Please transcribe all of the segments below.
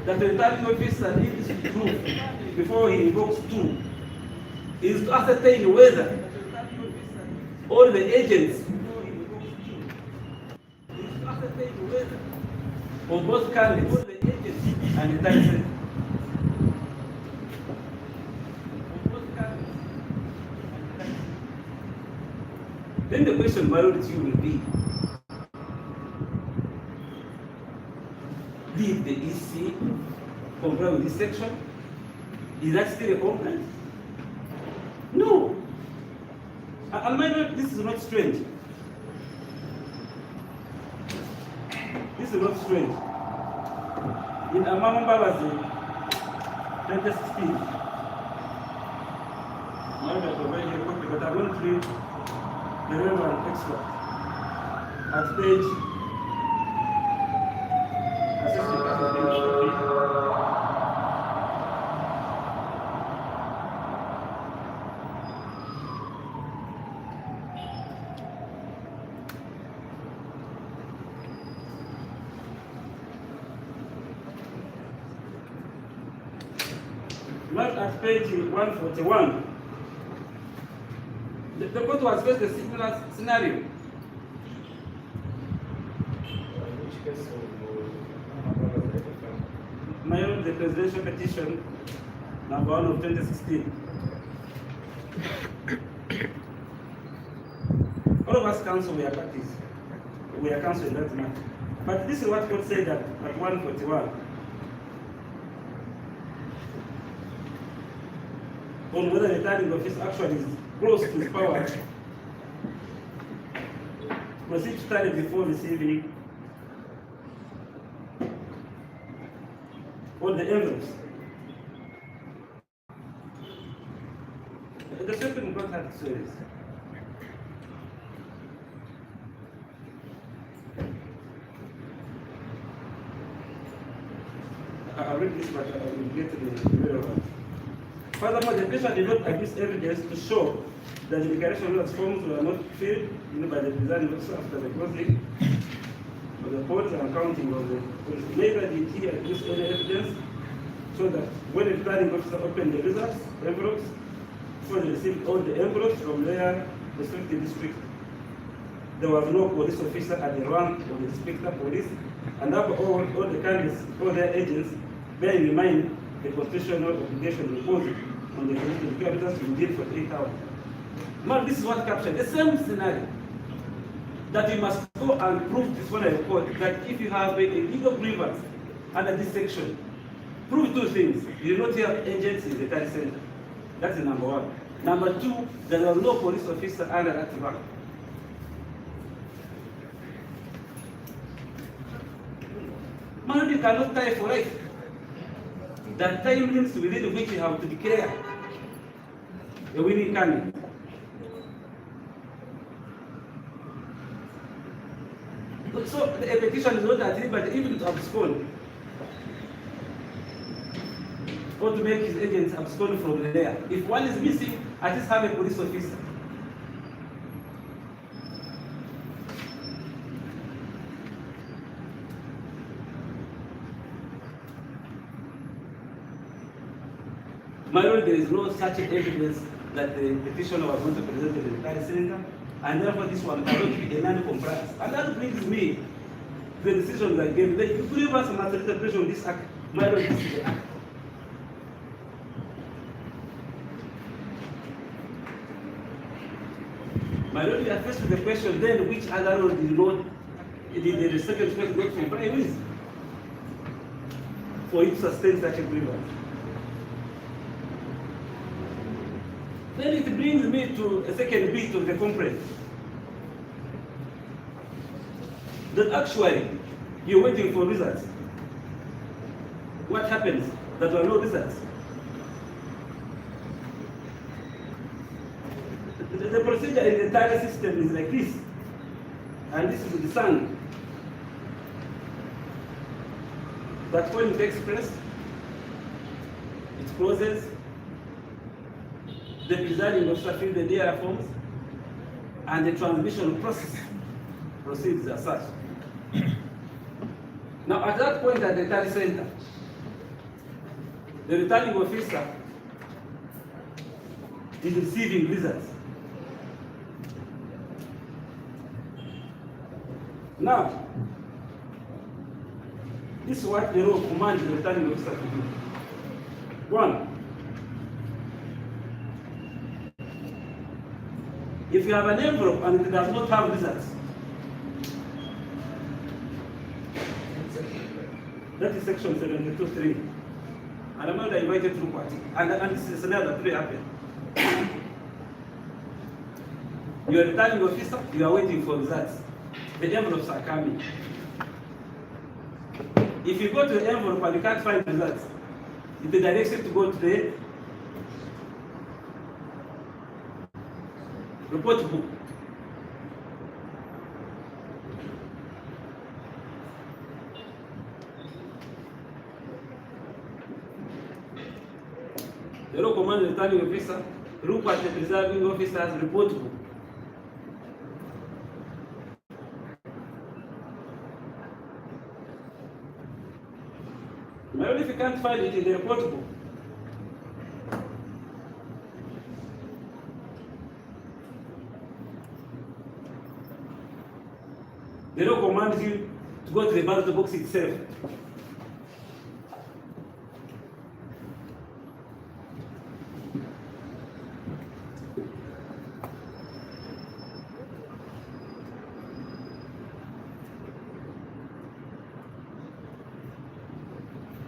that the returning officer needs to prove before he invokes 2 is to ascertain whether all the agents of both candidates and the title center. Then the question below to you will be, did the EC comply with this section? Is that still a complaint? No. And mind you, this is not strange. This is not strange. In Amama Baba's 2016, I will provide you a copy, but I won't read the relevant extract at page not at page 141. The court was faced a similar scenario. Which case My own the presidential petition number 1 of 2016. All of us counsel we are practice. We are counsel in that matter. But this is what court said at 141. On whether the returning officer actually is close to his power, proceed to study before receiving all the envelopes. The Supreme Court had to say this. I'll read this, but I will get to the relevant. Furthermore, the petitioner did not adduce evidence to show that the declaration notes forms were not filled by the presiding officer after the closing of the polls and counting of the polls. Neither did he adduce any evidence so that when the presiding officer opened the results envelopes, before they received all the envelopes from their respective district, there was no police officer at the rank of the inspector police, and all the candidates, all their agents, bearing in mind the constitutional obligation imposed on the political candidates within 48 hours. Now, this is what captured the same scenario. That you must go and prove this when I report that if you have a legal grievance under this section, prove 2 things. You do not have agents in the title center. That's the number 1. Number 2, there was no police officer under that rank. Man, you cannot tie for life. That time limits within which you have to declare a winning candidate. So the petition is not at liberty even to abscond or to make his agents abscond from there. If one is missing, at least have a police officer. My lord, there is no such evidence that the petitioner was going to present to the entire center, and therefore this one cannot be a non-compliance. And that brings me to the decision that gave the grievance must interpretation of this act. My lord, this is the act. My lord, we are faced with the question then which other law did not, did the second question not comply with for it to sustain such a grievance? Then it brings me to a second bit of the complaint. That actually, you're waiting for results. What happens? That there are no results. The procedure in the entire system is like this. And this is the sun. That when it takes place, it closes. The presiding officer fills the DIR forms, and the transmission process proceeds as such. Now, at that point at the tally center, the returning officer is receiving results. Now, this is what the law commands the returning officer to do. One, if you have an envelope and it does not have results, that is section 72.3. And I'm not invited to party. And this is a scenario that really happened. You are a returning officer, you are waiting for results. The envelopes are coming. If you go to the envelope and you can't find results, it directs you to go to the report book. The law commands the returning officer, look at the preserving officer's report book. Now, if you can't find it in the report book, the law commands you to go to the ballot box itself.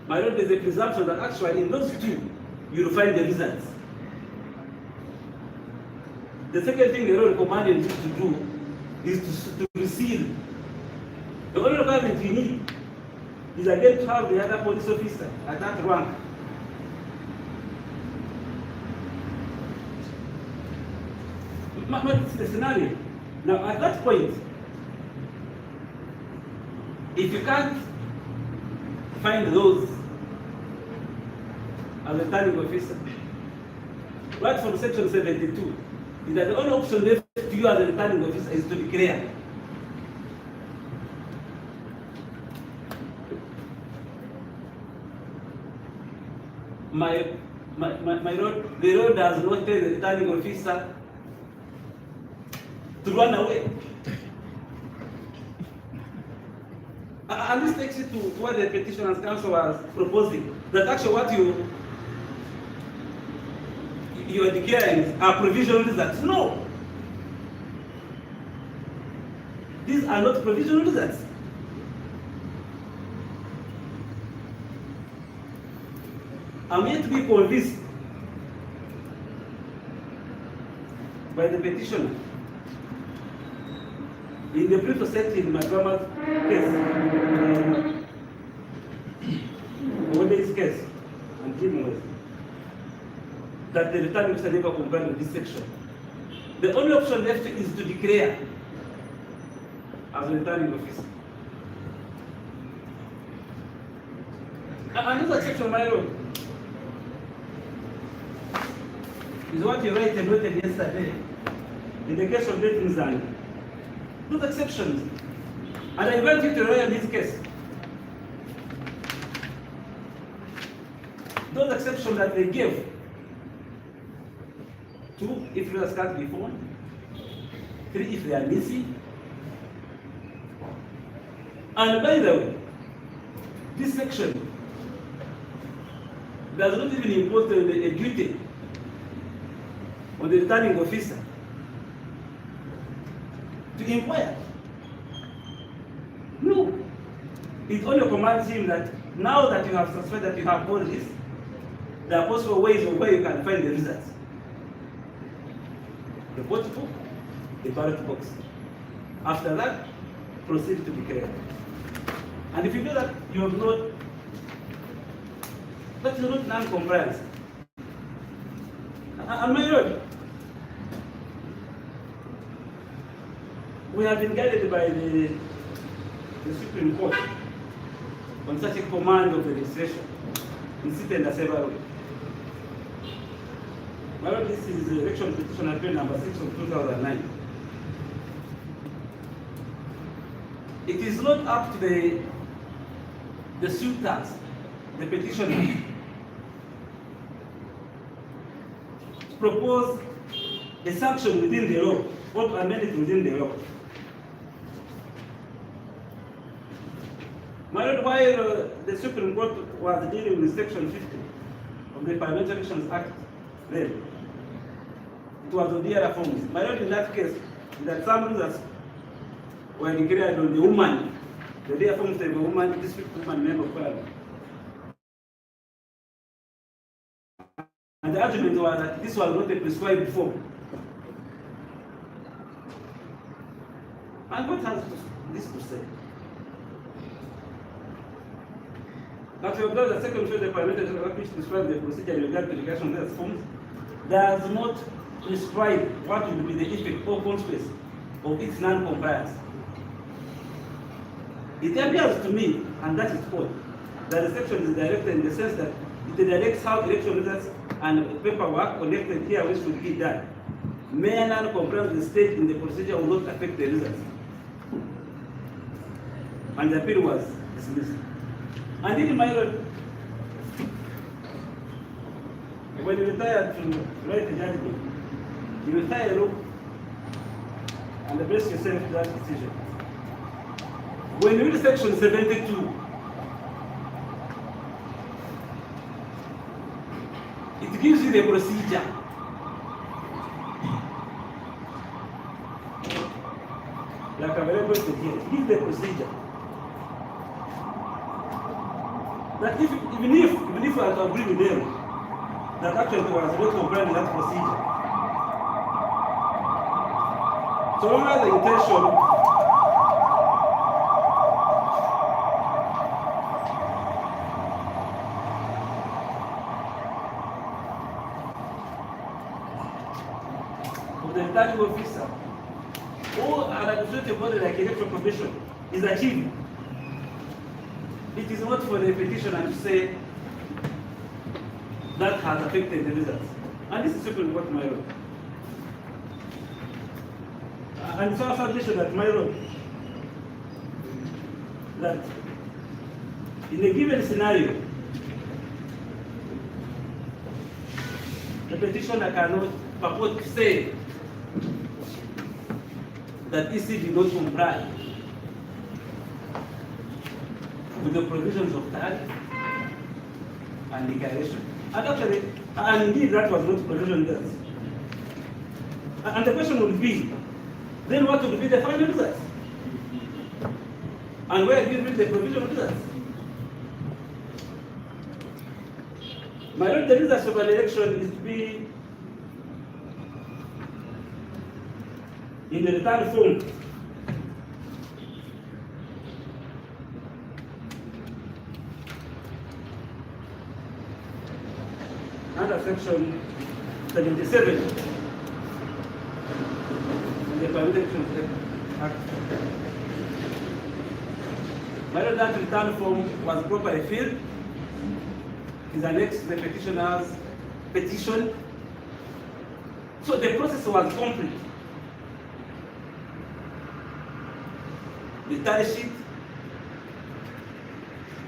My Lord, there's a presumption that actually in those two, you will find the results. The second thing the Lord commanded you to do is to reseal. The only requirement you need is again to have the other police officer at that rank. It's the scenario. Now at that point, if you can't find those as a returning officer, right from section 72, is that the only option left to you as a returning officer is to declare. My Lord, the law does not tell the returning officer to run away. And this takes you to what the petitioner's counsel was proposing, that actually what you are declaring are provisional results. No! These are not provisional results. I'm yet to be convinced by the petitioner in the brief set in my grandma's case, Ode's case, and Jim was, that the returning officer never complied with this section. The only option left is to declare as a returning officer. Another section, my Lord, is what you write and noted yesterday in the case of dating Zani. Those exceptions. And I invite you to write in this case. Those exceptions that they gave. 2, if results can't be found. 3, if they are missing. And by the way, this section does not even impose a duty on the returning officer to inquire. No. It only commands him that now that you have suspected that you have all this, there are possible ways of where you can find the results. The vote book, the ballot box. After that, proceed to declare. And if you do that, you have not, that is not non-compliance. And my Lord, we have been guided by the Supreme Court on such a command of the legislation in sit and several ways. My Lord, this is the election petition appeal number 6 of 2009. It is not up to the suitors, the petitioners, propose a sanction within the law or to amend it within the law. My Lord, while the Supreme Court was dealing with Section 50 of the Parliamentary Elections Act, then it was on the other forms. My Lord, in that case, that some users were declared on the woman, the dear forms of a woman, district woman member of Parliament. And the argument was that this was not a prescribed form. And what has this to say? Now, to observe the second phase of the Parliamentary Act, which describes the procedure in regard to education of these forms, does not prescribe what will be the effect or consequence of its non-compliance. It appears to me, and that is all, that the section is directed in the sense that it directs how election results and paperwork collected here which should be done. Mere non-compliance with the state in the procedure will not affect the results. And the appeal was dismissed. And in my Lord, when you retire to write a judgment, you retire a look and address yourself to that decision. When you read section 72, it gives you the procedure. Like available to here, it gives the procedure. That even if I agree with them, that actually was not compliant with that procedure. So long as the intention of the returning officer or an administrative body like Electoral Commission is achieved, it is not for the petitioner to say that has affected the results. And this is simply what my Lord. And so I submission that my Lord, that in a given scenario, the petitioner cannot purport to say that EC did not comply with the provisions of tariff and declaration. And actually, and indeed that was not provision there. And the question would be, then what would be the final result? And where do you read the provision results? My Lord, the results of an election is to be in the return form. Under section 77 of the Parliamentary Elections Act. Whether that return form was properly filled is annexed to the petitioner's petition. So the process was complete. The tally sheet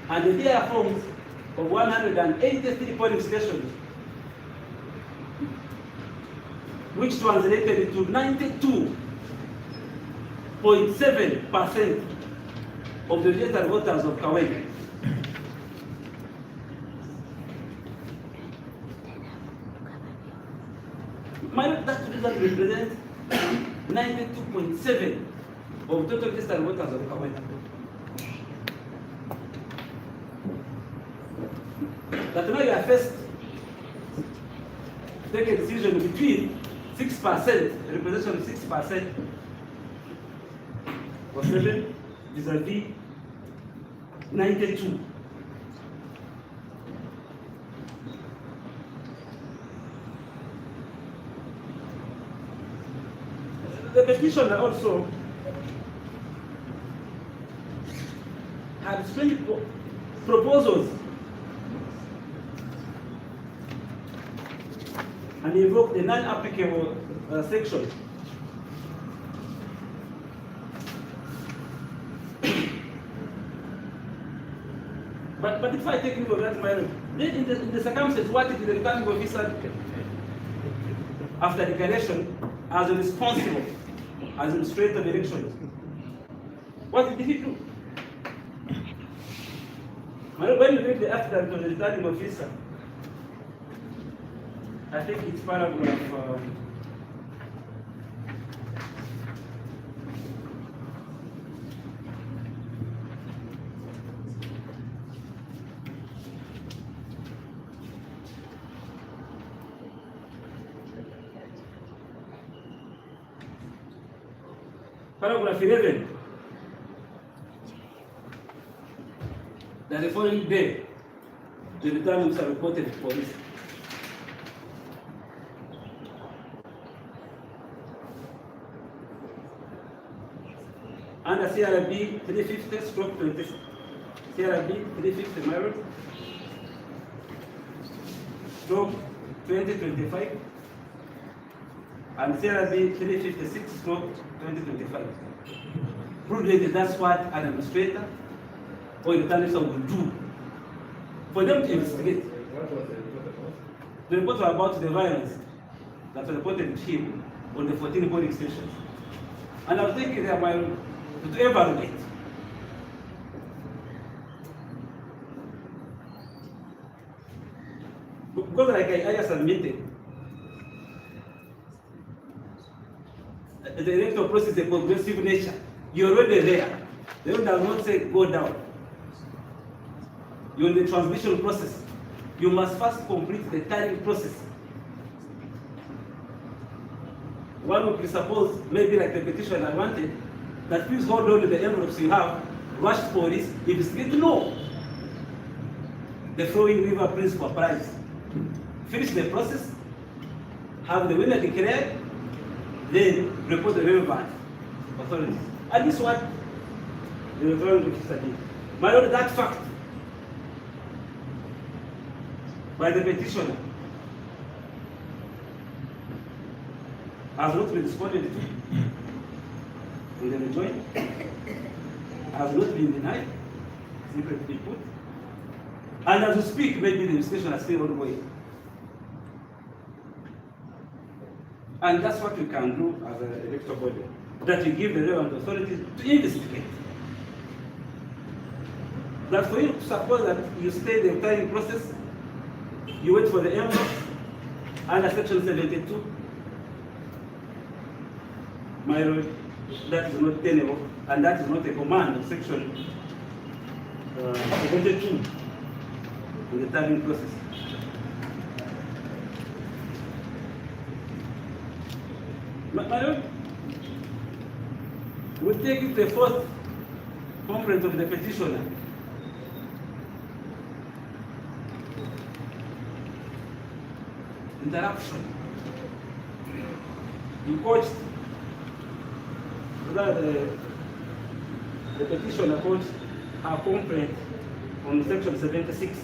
and the DIA forms of 183 polling stations, which translated into 92.7% of the registered voters of Kawai. That result represents 92.7% of total registered voters of Kawai. That now you are first take a decision between 6%, representation of 6% or 7 vis-a-vis 92. The petitioner also had strange proposals and invoked the non-applicable section. But if I take into that matter, then in the circumstances, what is the returning officer after declaration as responsible as administrator of elections. What did he do? When you read the affidavit of the returning officer, I think it's paragraph paragraph 11. That the following day, the returning officer reported to police. Under CRB 350/20, CRB 350 Myron, /2025, and CRB 356/2025. Probably that's what an administrator or returning officer will do for them to investigate. What was the report about? The report was about the violence that was reported to him on the 14 polling stations. And I was thinking that to evaluate. Because like I just admitted, the electoral process is a progressive nature. You're already there. The law does not say go down. You're in the transmission process. You must first complete the tallying process. One would presuppose, maybe like the petitioner wanted, that please hold on to the envelopes you have, rush police, investigate. No. The flowing river principle applies. Finish the process, have the winner declared, then report the relevant authorities. And this is what the referring officer did. My lord, that fact by the petitioner has not been responded to in the rejoinder, has not been denied, simply to be put. And as we speak, maybe the investigation is still ongoing. And that's what we can do as an electoral body, that we give the relevant authorities to investigate. That for you to suppose that you stay the entire process, you wait for the envelope under section 72, my lord, that is not tenable, and that is not a command of section 72 in the timing process. My lord, we take it to the fourth conference of the petitioner. Interruption. You coached that the petitioner coached her complaint on section 76.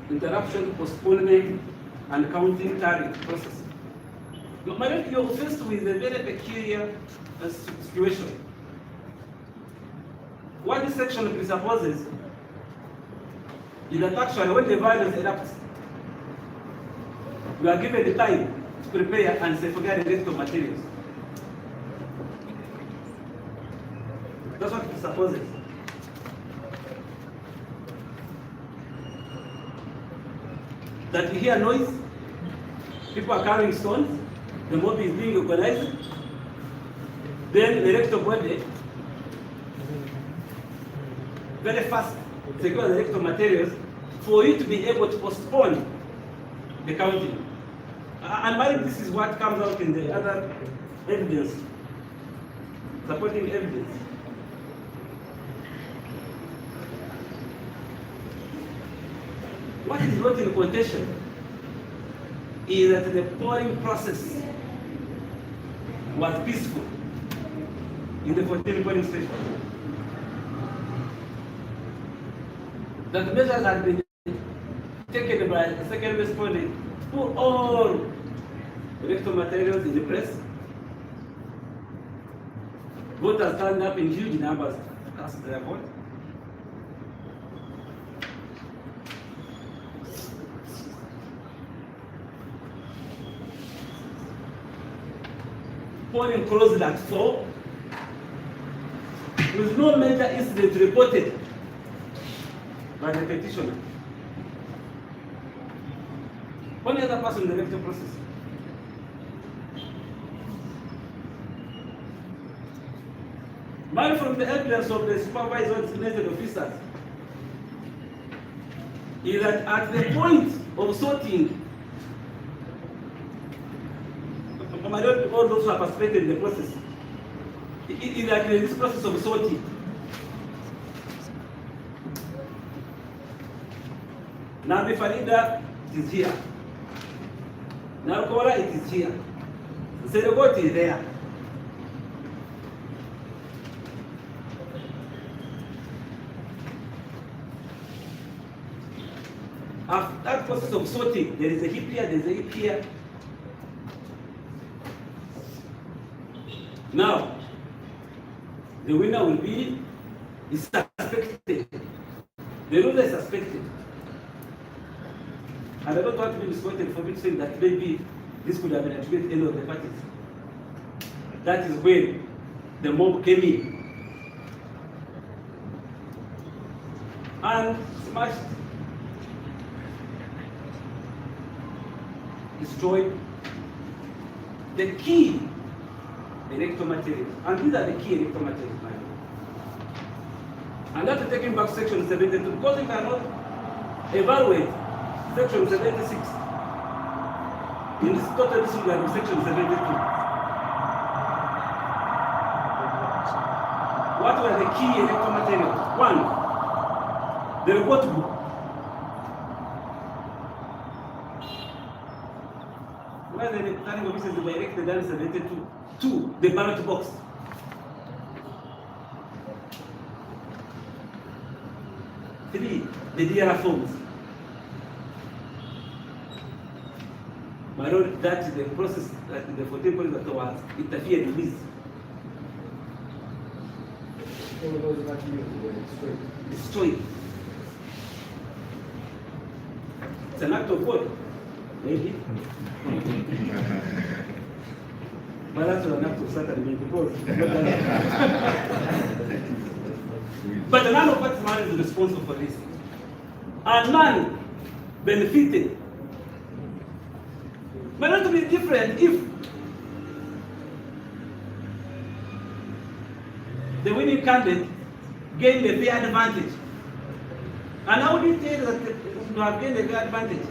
Interruption, postponement, and counting tally process. Madam, you're faced with a very peculiar situation. What this section presupposes is that actually when the violence erupts, we are given the time to prepare and safeguard the electoral materials. That's what it presupposes. That you hear noise, people are carrying stones, the mob is being organized, then the electoral body very fast secure the electoral materials for you to be able to postpone the counting. And mind, this is what comes out in the other evidence, supporting evidence. What is not in quotation is that the polling process was peaceful in the 14 polling stations. That measures had been taken by the second respondent to put all electoral materials in the press. Voters turned up in huge numbers to cast their vote. polling closed at 4, with no major incident reported by the petitioner. Only other person in the electoral process. Mine from the evidence of the supervisor designated officers is that at the point of sorting, all those who have participated in the process, is that in this process of sorting, Nambi FARIDAH is here. NALUKOOLA, it is here. Seregot is there. After that process of sorting, there is a heap here, there is a heap here. Now, the winner will be suspected. The ruler is suspected. And I don't want to be misquoted for me saying that maybe this could have been attributed to any of the parties. That is when the mob came in and smashed, destroyed the key electoral materials. And these are the key electoral materials. And that's taking back section 72, because you cannot evaluate section 76 in this total disregard of section 72. What were the key electoral materials? 1, the report book. Where the returning officers were elected in 72. 2, the ballot box. 3, the DRA forms. My lord, that is the process that the 14 points that was interfered with. All those materials were destroyed. Destroyed. It's an act of God, maybe. But that's an act of Satan, because. But none of that man is responsible for this. And man benefited. But not to be different if the winning candidate gained a fair advantage. And how do you tell that you have gained a fair advantage?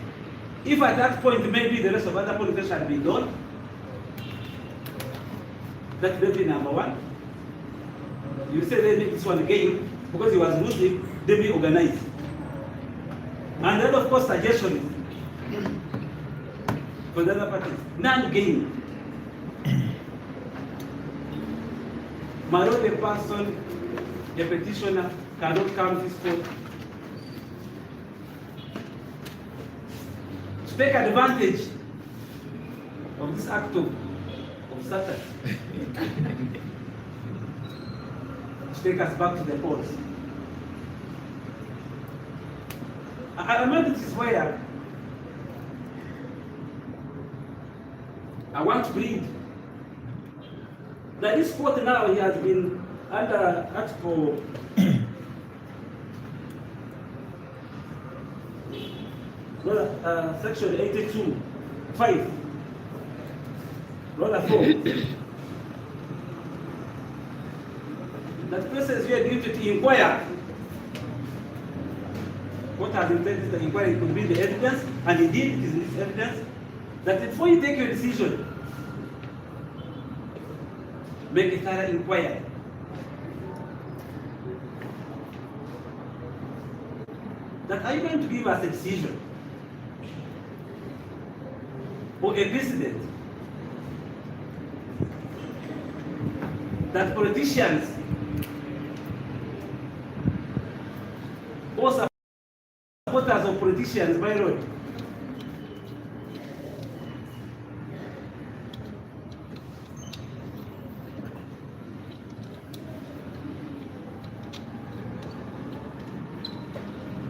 If at that point maybe the rest of other politics had been done, that may be number 1. You say maybe this one gained because he was losing, they be organized. And then of course suggestions for the other parties. None gain. My only person, a petitioner, cannot come to this court to take advantage of this act of Satan. To take us back to the polls. I remember this is where I want to read that this court now he has been under Article Section 82(5), Rule 4. That persons who are duty to inquire what has been said is the inquiry could be the evidence, and indeed it is this evidence, that before you take your decision, make a thorough inquiry. That are you going to give us a decision or a precedent that politicians or supporters of politicians, by road,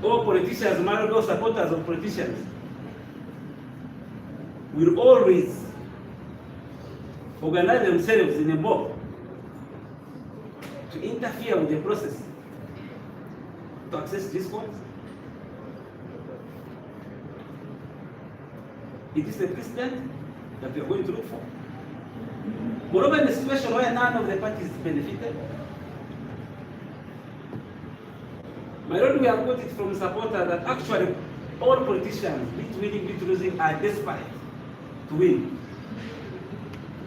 or politicians, married or supporters of politicians, will always organize themselves in a mob to interfere with the process to access these courts? It is a precedent that we are going to look for. Moreover, in a situation where none of the parties benefited, my lord, we have got it from supporters that actually all politicians, be it winning, be it losing, are desperate to win.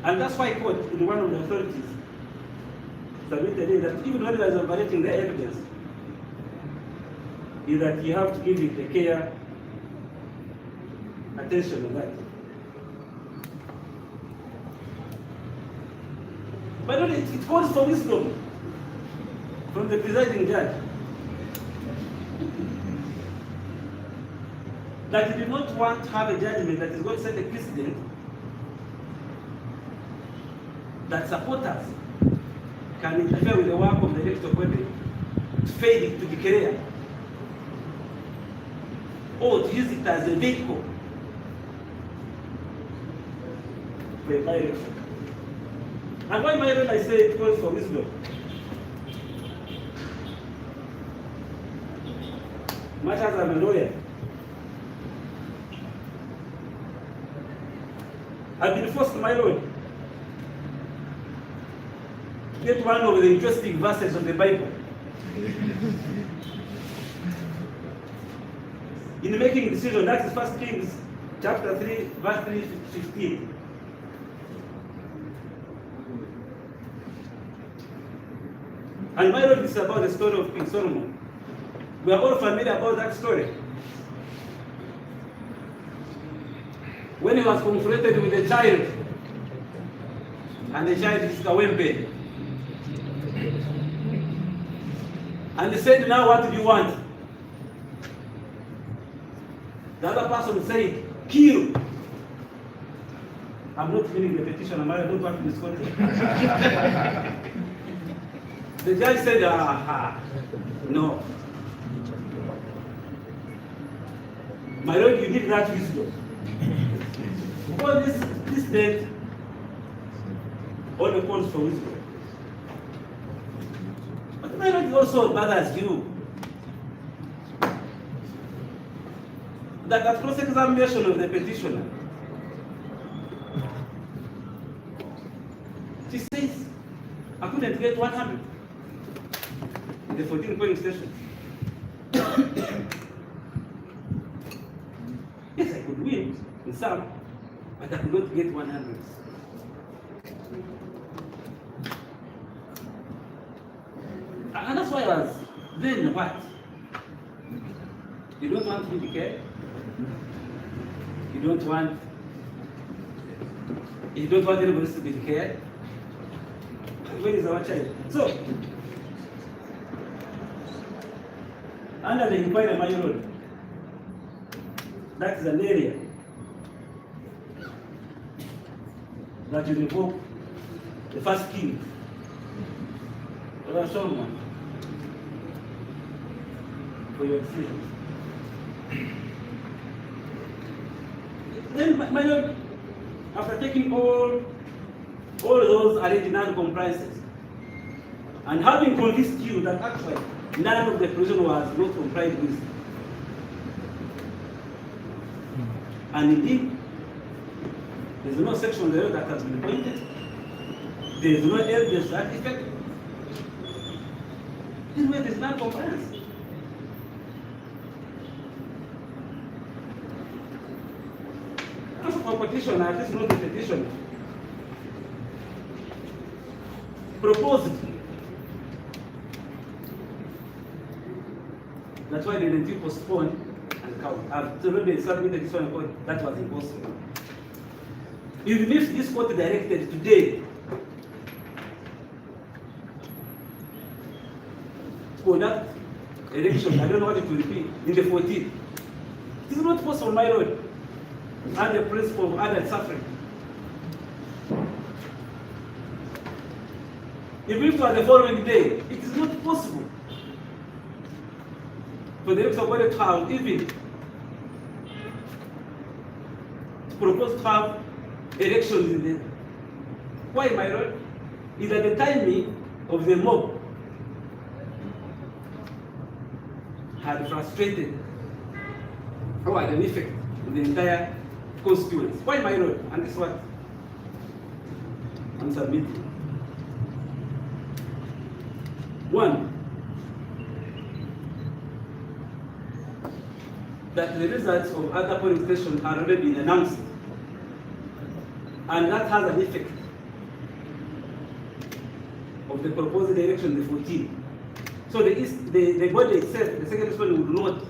And that's why court, in one of the authorities, submitted that even when there is evaluating the evidence, is that you have to give it the care, attention on that. But it calls for wisdom from the presiding judge that you do not want to have a judgment that is going to set a precedent that supporters can interfere with the work of the electoral body to fail it to declare or to use it as a vehicle for a by-election. And why my lord I say it calls for wisdom? Much as I'm a lawyer, I've been forced, my lord, to get one of the interesting verses of the Bible in making a decision. That is 1 Kings chapter 3, verse 3:15. And my lord, this is about the story of King Solomon. We are all familiar about that story. When he was confronted with a child, and the child is Kawempe, and he said, now what do you want? The other person said, kill. I'm not filling the petition, I don't want to discuss it. The judge said, no. My lord, you need that wisdom. Because this death only calls for wisdom. But my lord, it also bothers you that at cross-examination of the petitioner, she says, I couldn't get 100 in the 14 polling station. Yes, I could win in some, but I could not get 100. And that's why I was, then what? You don't want to be declared? You don't want anybody to be declared? Where is our child? So, under the inquiry, my lord, that is an area that you revoke the first king, or Solomon, for your decisions. Then, my lord, after taking all those alleged non-compliances, and having convinced you that actually none of the provision was not complied with, and indeed, there is no section of the law that has been pointed, there is no evidence to that effect, this way there is non-compliance. As for petitioner, at least not the petitioner, proposed. That's why they didn't postpone and count. I've already submitted this one court. That was impossible. Even if this court directed today to conduct election, I don't know what it will be, in the 14th. It is not possible, my lord, and the principle of adult suffering. Even if it was the following day, it is not possible for the electoral body to have even to propose to have elections Why, my lord? Is that the timing of the mob had frustrated or had an effect on the entire constituency. Why, my lord? And this is what I'm submitting. One, that the results of other polling stations are already been announced, and that has an effect of the proposed election, the 14th. So the body itself, the second responder, would not.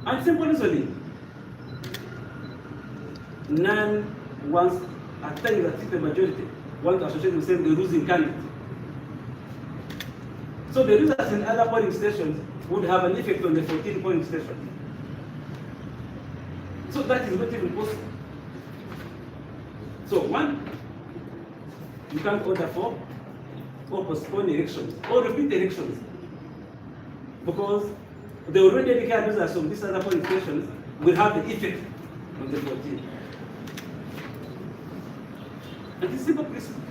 And simple reasoning, none wants, at times that the majority want to associate themselves with the losing candidate. So the results in other polling stations would have an effect on the 14 polling stations. So that is not even possible. So one, you can't order for or postpone elections or repeat elections because the already declared results of these other polling stations will have the effect on the 14th. And it's simple principle.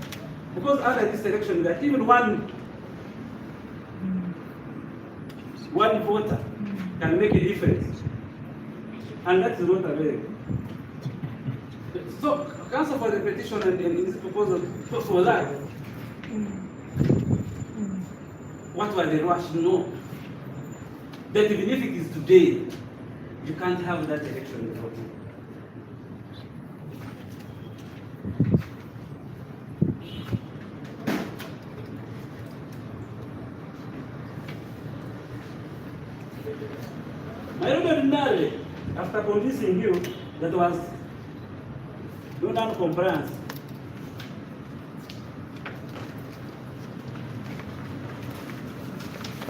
Because under this election, that even one voter can make a difference, and that is not available. So, counsel for the petition and in this proposal for that. What were the rush? No. That even if it is today, you can't have that election in the 14th. My ordinary, after convincing you that was no non-compliance,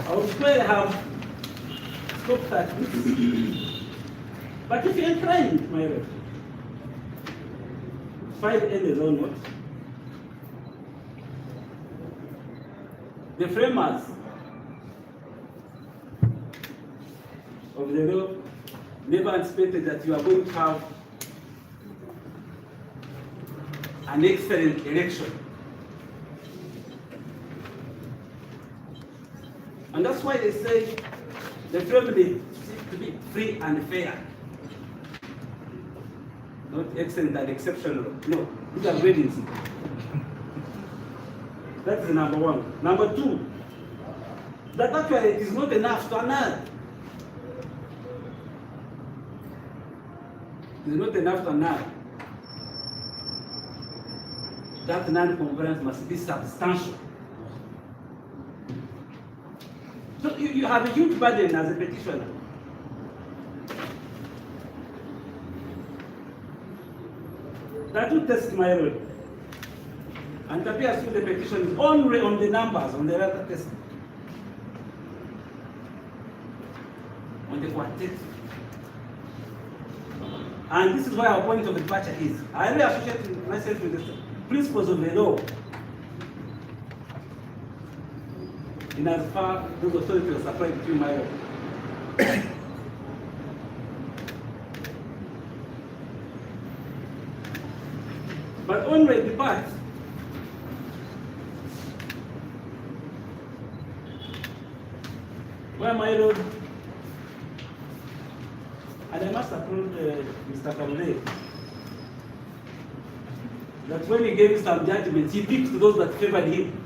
I would still have stopped at this. But if you're inclined, my lord, find any zone what? The framers of the law never anticipated that you are going to have an excellent election. And that's why they say the family seems to be free and fair. Not excellent and exceptional. No, these are ratings. That is number one. Number two, that actually it is not enough to annul. It is not enough to annul. That non-compliance must be substantial. So you have a huge burden as a petitioner. That will test my role. And it appears to the petition is only on the numbers, on the other test. On the quartet. And this is why our point of departure is. I really associate myself with the principles of the law. In as far those authorities are applied to my law. But only the part where my lord, and I must approve Mr. Kamle, that when he gave some judgments, he picked those that favored him.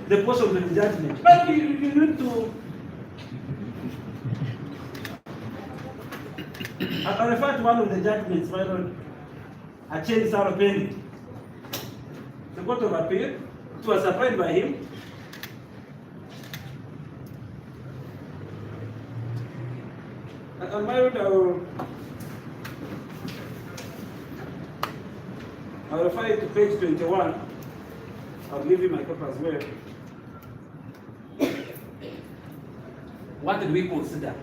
The portion of the judgment. But you need to. I refer to one of the judgments, my lord. I changed Sarah Penny. The Court of Appeal, it was applied by him. And my lord, I'll refer you to page 21. I'll give you my copy as well. What did we consider?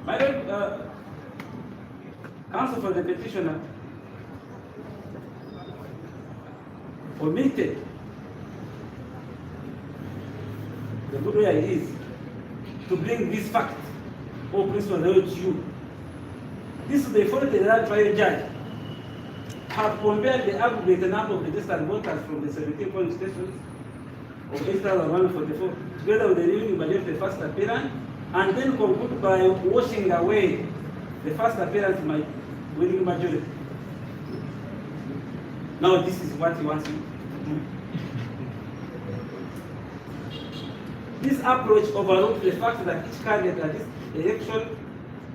My lord, counsel for the petitioner omitted the good way it is to bring this fact or principal held you. This is the fault the trial judge have compared the aggregate number of registered voters from the 17 polling stations of 8,144 together with the revenue budget of the first appearance, and then conclude by washing away the first appearance by winning majority. Now this is what he wants you to do. This approach overlooks the fact that each candidate at this election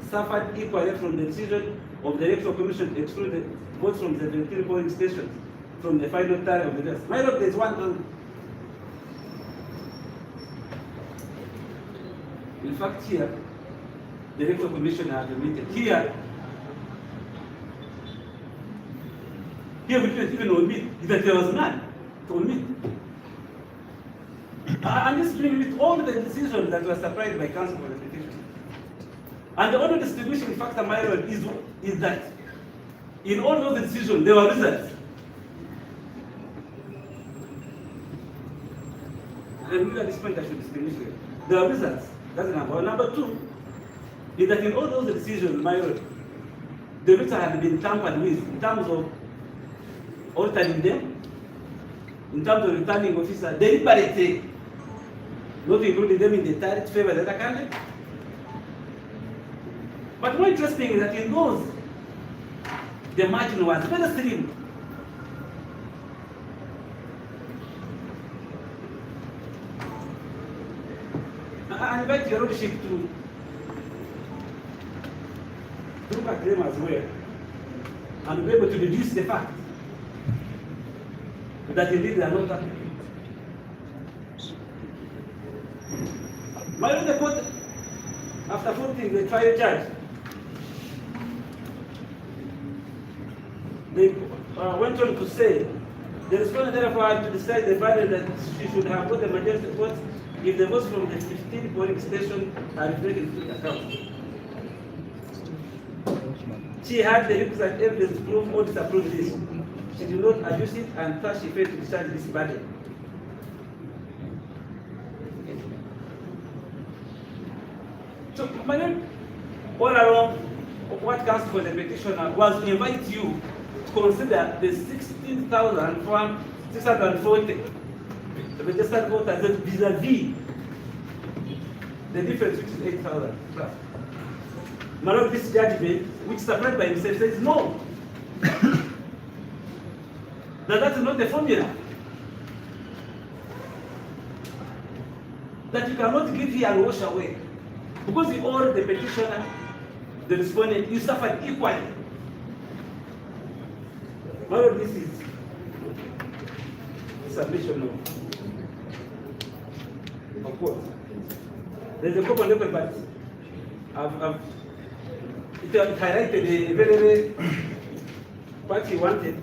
suffered equally from the decision of the Electoral Commission to exclude the votes from the 17 polling stations from the final tally of the results. My lord, there is one thing. In fact, here, the Electoral Commission has admitted. Here we didn't even admit that there was none to admit. And this brings with all the decisions that were supplied by Council for the Petition. And the only distinguishing factor, my lord, is that in all those decisions, there were results. And at this point, I should distinguish it. There are results. That's number one. Number two is that in all those decisions, my lord, the results had been tampered with in terms of altering them, in terms of returning officer deliberately, not including them in the tally to favor the other candidate. But more interesting is that in those, the margin was very slim. I invite your lordship to look at them as well and be able to reduce the fact that indeed they are not happening. My lord, the court, after faulting the trial judge, they went on to say the respondent therefore had to decide the value that she should have got the majority votes if the votes from the 15 polling stations are reflected into the account. She had the requisite evidence to prove or disapprove this. She did not abuse it, and thus she failed to discharge this burden. So, my lord, all along, what Council for the Petitioner was to invite you to consider the 16,640 registered voters vis-a-vis the difference, which is 8,000 plus. My lord, this judgment, which supplied by himself, says no. That is not the formula. That you cannot give here and wash away. Because you owe the petitioner, the respondent, you suffered equally. My lord, this is submission of course. There's a common level, but it highlighted a very what he wanted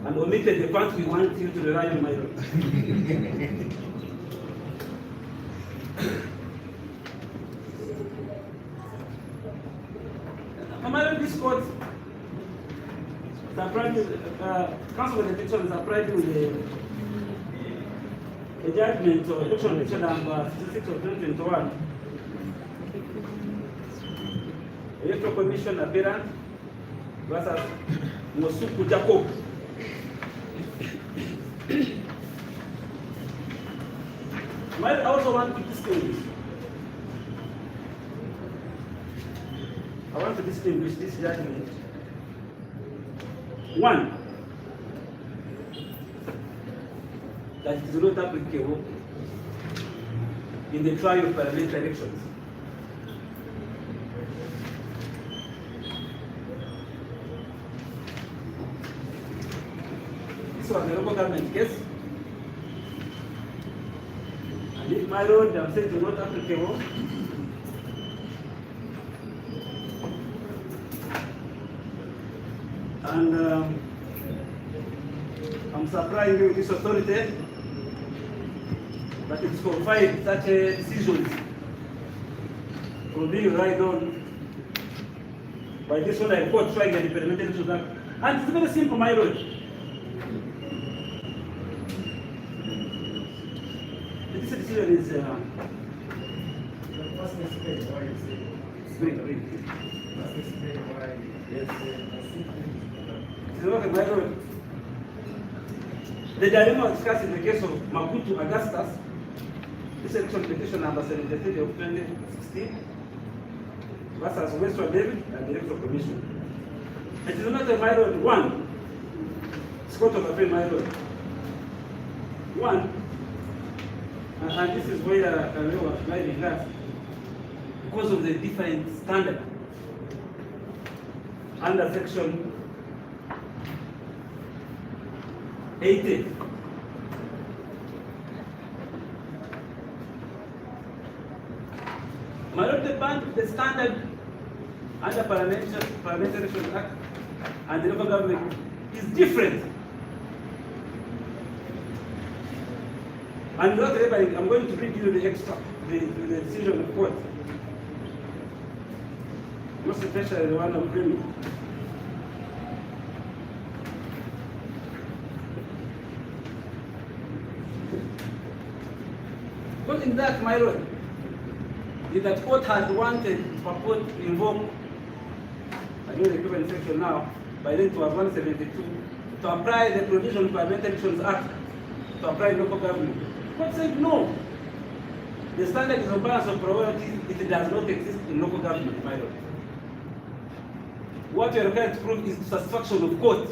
and omitted the part we want you to rely on, my lord. My lord, this court Council of the Petition is applied with a judgment or election petition number 56 of 2021. Electoral Commission appearance versus Mosuku Jacob. I also want to distinguish. I want to distinguish this judgment. One, that it is not applicable in the trial of parliamentary elections. This was a local government case. And if my lord, I'm saying it is not applicable, and I'm supplying you this authority that is confined such decisions from being relied on by this one I court trying and implemented to that. And it's very simple, my lord. This decision is Read. Must explain why. Yes. Yes. So, okay, my lord. The dilemma discussed in the case of Maputo Augustus, this election petition number 73 of 2016, versus Western David and the Electoral Commission. It is not a my lord one. It's court of appeal, my lord. One, and this is where we were driving that, because of the different standard under section 80. My lord, the standard under Parliamentary Election Act and the local government is different. And without labeling, I'm going to read you the extract, the decision of court. Most especially the one of criminal. But in that, my lord, if that court had wanted for court to invoke, I know the equivalent section now, by then it was 172, to apply the provision of Parliamentary Elections Act, to apply local government. Court said no. The standard is of balance of probability, it does not exist in local government, my lord. What you are required to prove is satisfaction of court.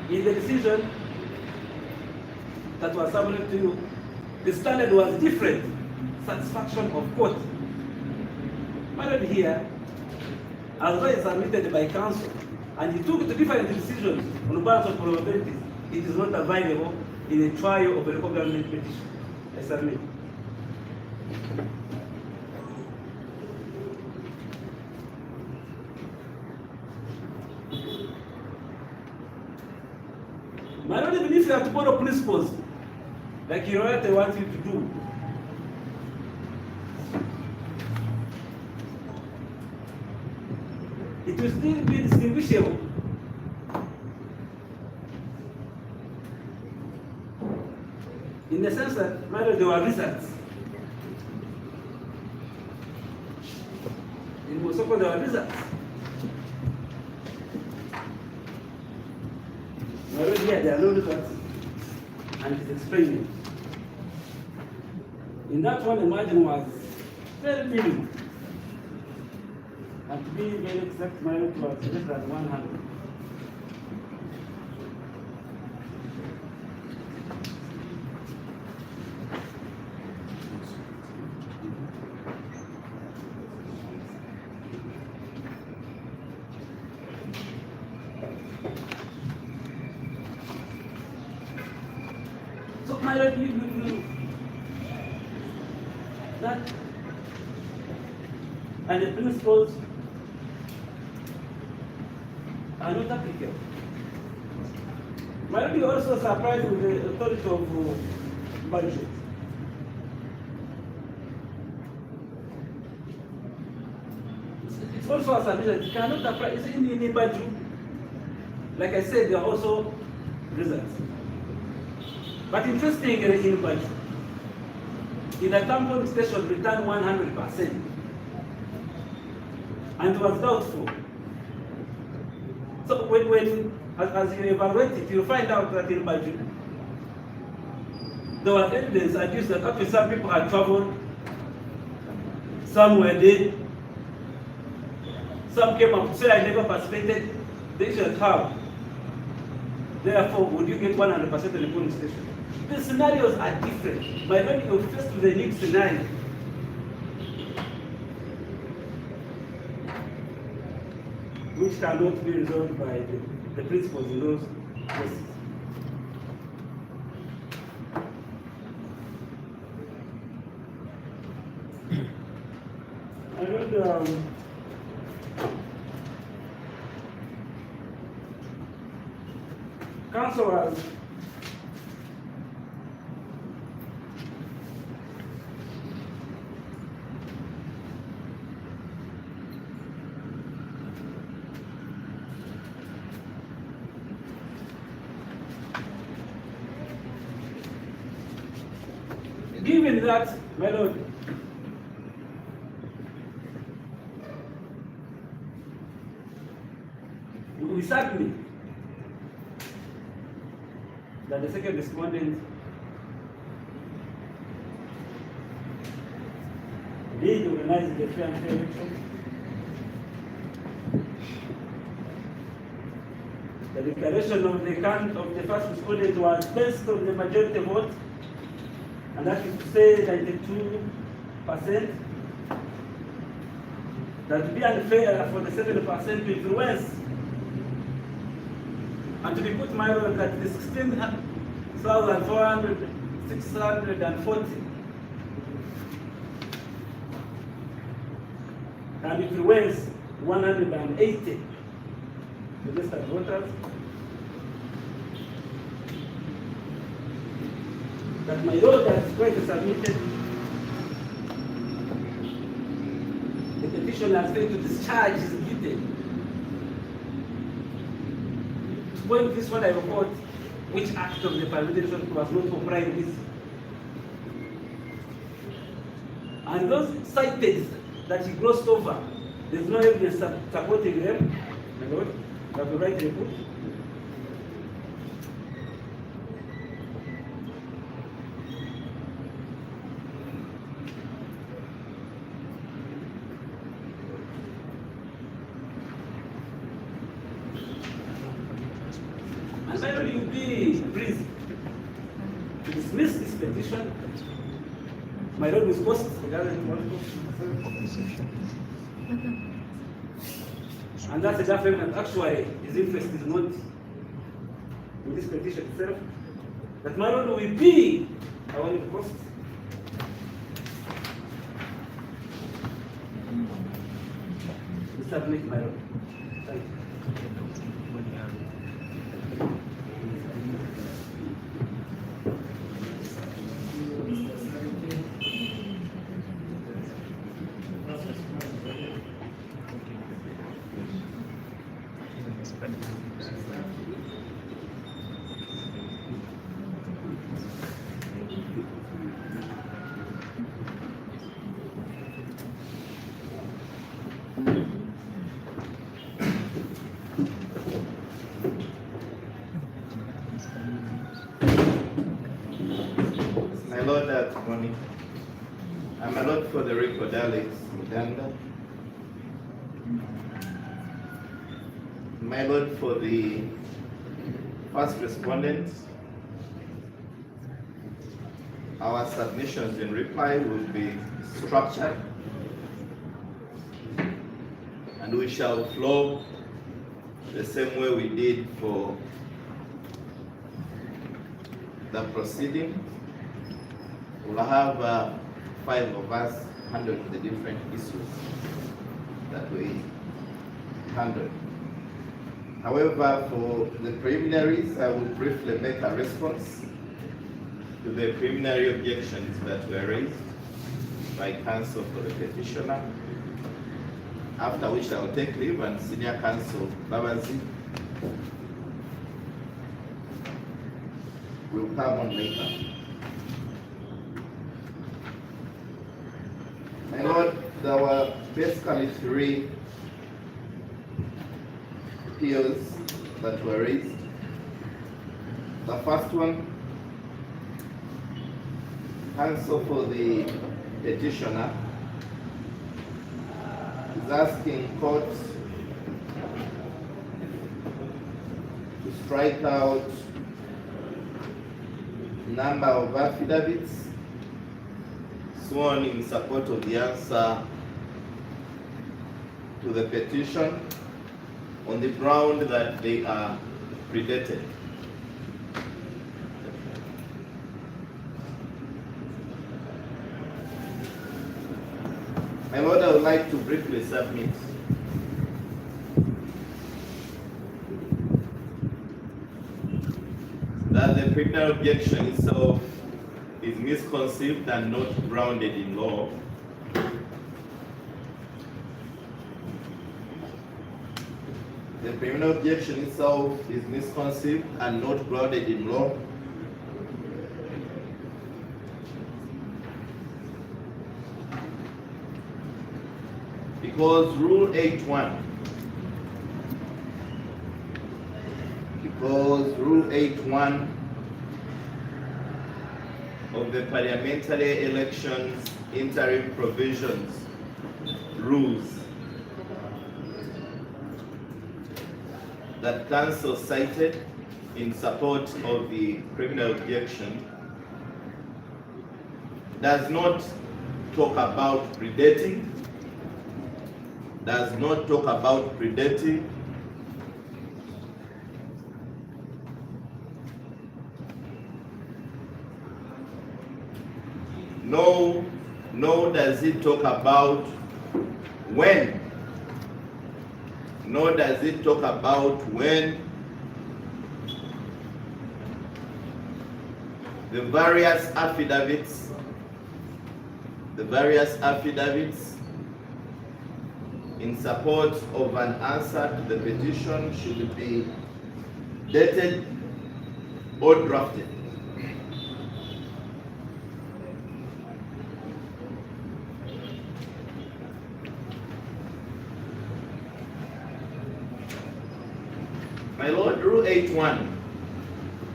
In the decision that was submitted to you, the standard was different. Satisfaction of court. My lord, here, as well as submitted by counsel, and he took the different decisions on the balance of probabilities, it is not available in a trial of a local government petition. I submit. My lord, even if you have to follow principles, like you know what they want you to do, it will still be distinguishable. In the sense that, my lord, there were results. In Mosoko, there were results. My lord, here, there are no results. And it is explaining. In that one, the margin was very minimal. And to be very exact, my lord, was less than 100. So, my lord, you that and the principles are not applicable. My lord, you also surprised with the authority of budget. It's also a submission. You cannot apply. It's in the budget. Like I said, there are also results. But interestingly, in budget, in the tampon station returned 100%, and was doubtful. So when as you evaluate it, you find out that in budget, there was evidence adduced that up to some people had traveled, some were dead, some came up to say I never participated. They should have. Therefore, would you get 100% in the polling station? The scenarios are different. My lord, you're faced with a new scenario. Which cannot be resolved by the principles in those cases. I read council has Given that, my lord, we submit that the second respondent did organize the free and fair election. The declaration of the count of the first respondent was based on the majority vote, and that is to say 92%. That would be unfair for the 7% to influence and to be put my road that the 16,640 and influence 180 registered voters. That my road has quite submitted the petition has failed to discharge his duty. To point this one I report which act of the parliamentary was not complied with. And those cited that he glossed over, there's no evidence supporting them. My Lord, I have to write a report. And finally, you'll be pleased to dismiss this petition. My Lord was post regarding one. And that's a government actually his interest is not in this petition itself. That my Lord will be our post. We submit, my Lord. Thank you. My Lord, that morning, and my Lord, for the record, Alex Mudanda. My Lord, for the first respondent, our submissions in reply will be structured, and we shall flow the same way we did for the proceeding. We'll have 5 of us handle the different issues that we handle. However, for the preliminaries, I will briefly make a response to the preliminary objections that were raised by counsel for the petitioner, after which I will take leave and senior counsel Babazi will come on later. My Lord, there were basically 3 appeals that were raised. The first one, counsel for the petitioner is asking courts to strike out number of affidavits sworn in support of the answer to the petition on the ground that they are predated. My Lord, I would like to briefly submit that the preliminary objection itself is misconceived and not grounded in law. The preliminary objection itself is misconceived and not grounded in law. Because Rule 8.1 of the Parliamentary Elections Interim Provisions rules that Council cited in support of the criminal objection does not talk about predating, nor does it talk about when, the various affidavits in support of an answer to the petition should be dated or drafted. My Lord, Rule 8.1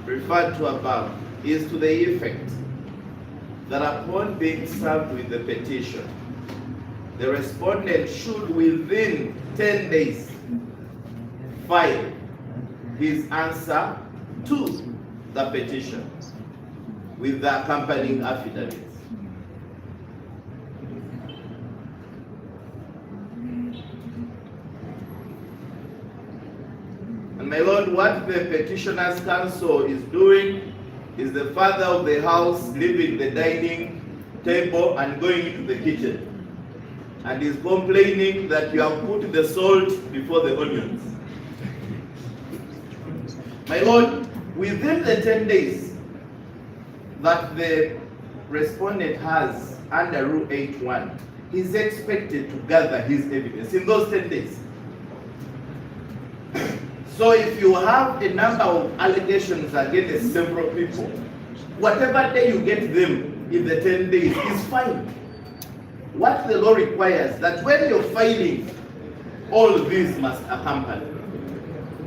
referred to above is to the effect that upon being served with the petition, the respondent should within 10 days file his answer to the petition with the accompanying affidavits. And my Lord, what the petitioner's counsel is doing is the father of the house leaving the dining table and going into the kitchen, and is complaining that you have put the salt before the onions. My Lord, within the 10 days that the respondent has under Rule 8.1, he's expected to gather his evidence in those 10 days. So if you have a number of allegations against several people, whatever day you get them in the 10 days is fine. What the law requires that when you're filing, all these must accompany.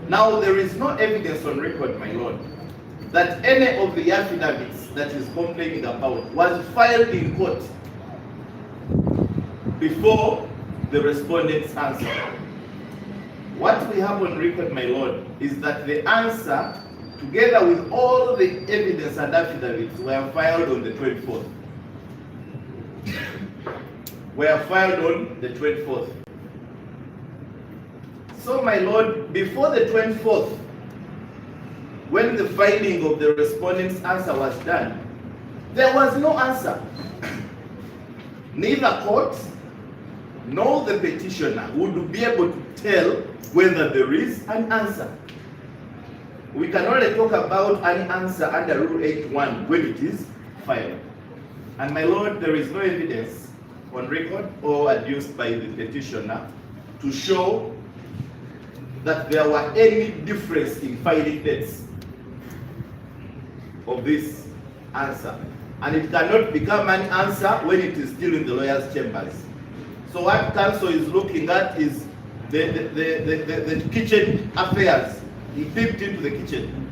Now, there is no evidence on record, my Lord, that any of the affidavits that is complaining about was filed in court before the respondent's answer. What we have on record, my Lord, is that the answer, together with all the evidence and affidavits, were filed on the 24th. So, my Lord, before the 24th, when the filing of the respondent's answer was done, there was no answer. Neither court nor the petitioner would be able to tell whether there is an answer. We can only talk about an answer under Rule 8.1 when it is filed. And my Lord, there is no evidence on record or adduced by the petitioner to show that there were any difference in filing dates of this answer. And it cannot become an answer when it is still in the lawyer's chambers. So what counsel is looking at is the kitchen affairs. He peeped into the kitchen.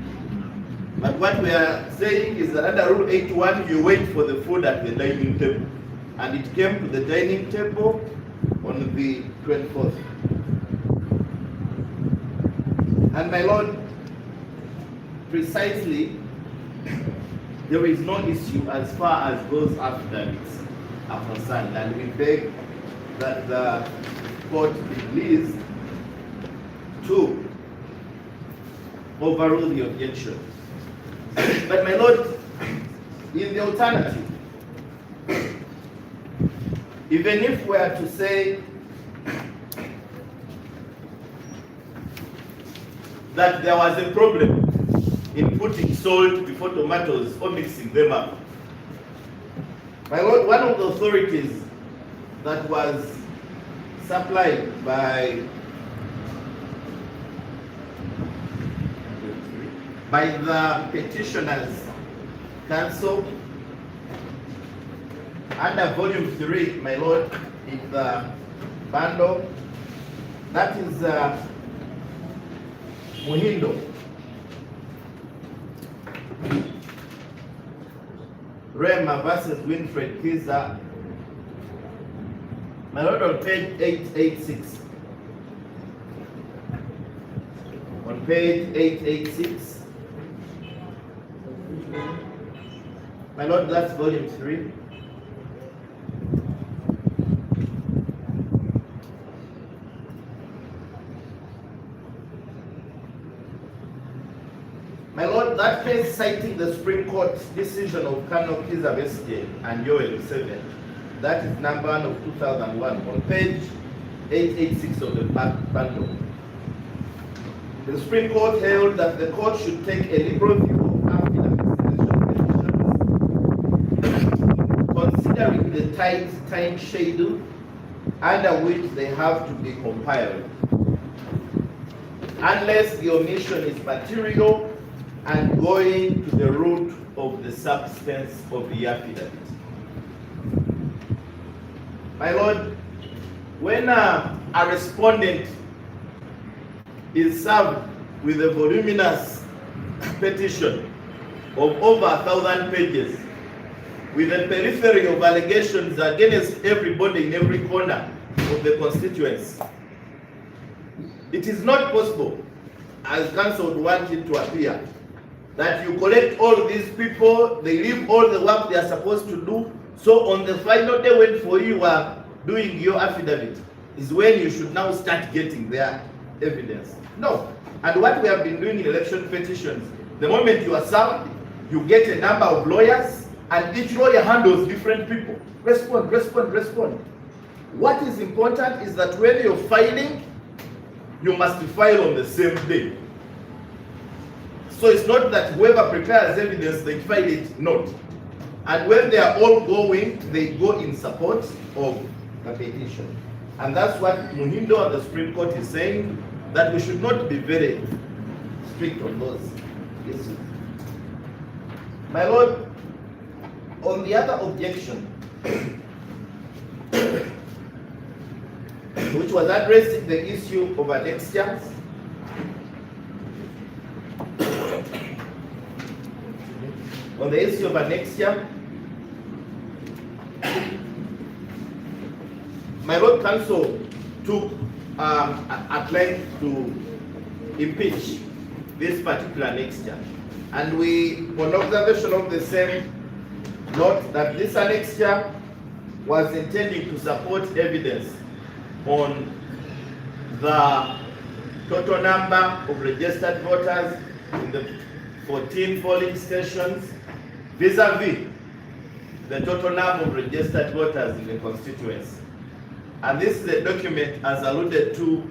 But what we are saying is that under Rule 8.1, you wait for the food at the dining table. And it came to the dining table on the 24th. And my Lord, precisely, there is no issue as far as those affidavits are concerned. And we beg that the court be pleased to overrule the objection. But my Lord, in the alternative, even if we are to say that there was a problem in putting salt before tomatoes or mixing them up, my Lord, one of the authorities that was supplied by the petitioner's counsel under Volume 3, my Lord, in the bundle. That is Muhindo. Rema versus Winfred Kiza. My lord, on page 886. On page 886. My lord, that's volume 3. My lord, that case citing the Supreme Court decision of Colonel Kiza Besigye and Yoel Museveni, that is number 1 of 2001, on page 886 of the bundle. The Supreme Court held that the court should take a liberal view of affidavit petitions, considering the tight time schedule under which they have to be compiled, unless the omission is material and going to the root of the substance of the affidavit. My lord, when a respondent is served with a voluminous petition of over 1,000 pages, with a periphery of allegations against everybody in every corner of the constituency, it is not possible, as counsel would want it to appear, that you collect all these people, they leave all the work they are supposed to do, so on the final day when for you are doing your affidavit is when you should now start getting their evidence. No. And what we have been doing in election petitions, the moment you are served, you get a number of lawyers, and each lawyer handles different people. Respond, respond, respond. What is important is that when you're filing, you must file on the same day. So it's not that whoever prepares evidence, they file it not. And when they are all going, they go in support of the petition. And that's what Muhindo and the Supreme Court is saying, that we should not be very strict on those issues. My lord, on the other objection, which was addressing the issue of annexures, on the issue of annexure, my lord counsel took at length to impeach this particular annexure, and we, on observation of the same, note that this annexure was intending to support evidence on the total number of registered voters in the 14 polling stations vis-a-vis the total number of registered voters in the constituency. And this is a document, as alluded to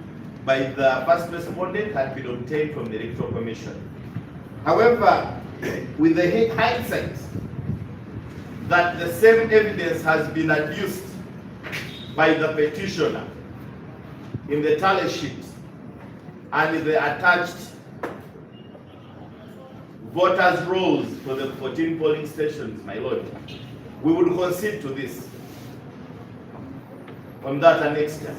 by the first respondent, had been obtained from the Electoral Commission. However, with the hindsight that the same evidence has been adduced by the petitioner in the tally sheet and in the attached voters' rolls for the 14 polling stations, my lord, we would concede to this on that annexure.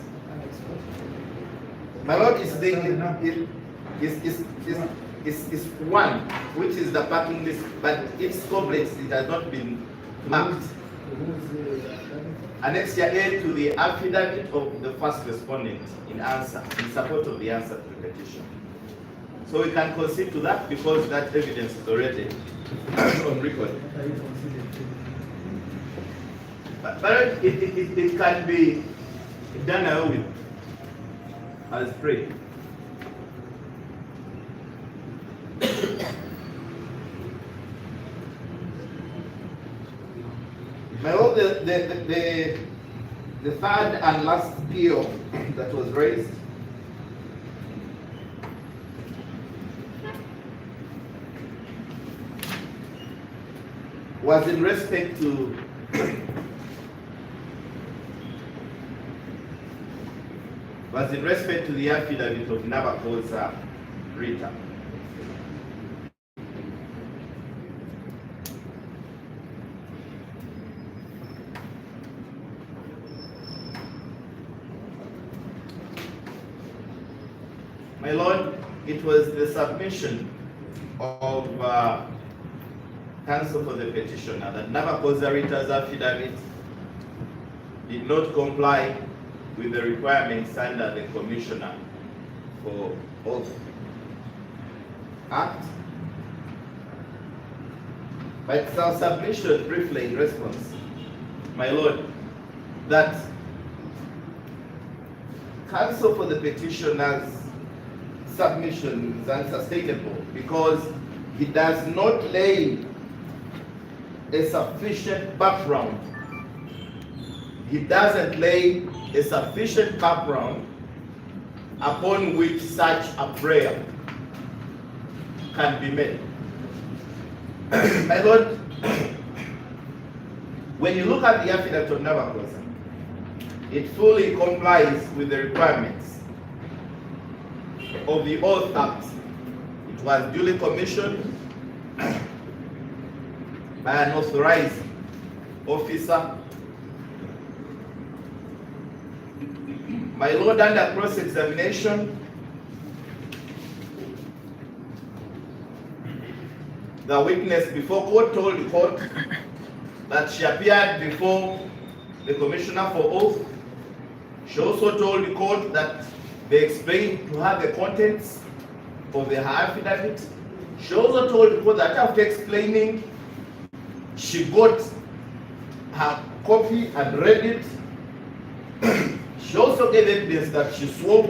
My lord, is one, which is the parking list, but its complex, it has not been marked. Annexure A to the affidavit of the first respondent in answer, in support of the answer to the petition. So we can concede to that because that evidence is already on record. But it can be done away with as prayed. My lord, the third and last appeal that was raised was in respect to the affidavit of Nabako's Rita. My Lord, it was the submission of counsel for the petitioner that NALUKOOLA's affidavit did not comply with the requirements under the Commissioner for Oath Act. But it's our submission briefly in response, my Lord, that counsel for the petitioner's submission is unsustainable because he does not lay a sufficient background. He doesn't lay a sufficient background upon which such a prayer can be made. My Lord, when you look at the affidavit of NALUKOOLA, it fully complies with the requirements of the Oath Act. It was duly commissioned by an authorized officer. My Lord, under cross-examination, the witness before court told the court that she appeared before the Commissioner for Oath. She also told the court that they explained to her the contents of her affidavit. She also told the court that after explaining, she got her copy and read it. She also gave evidence that she swore.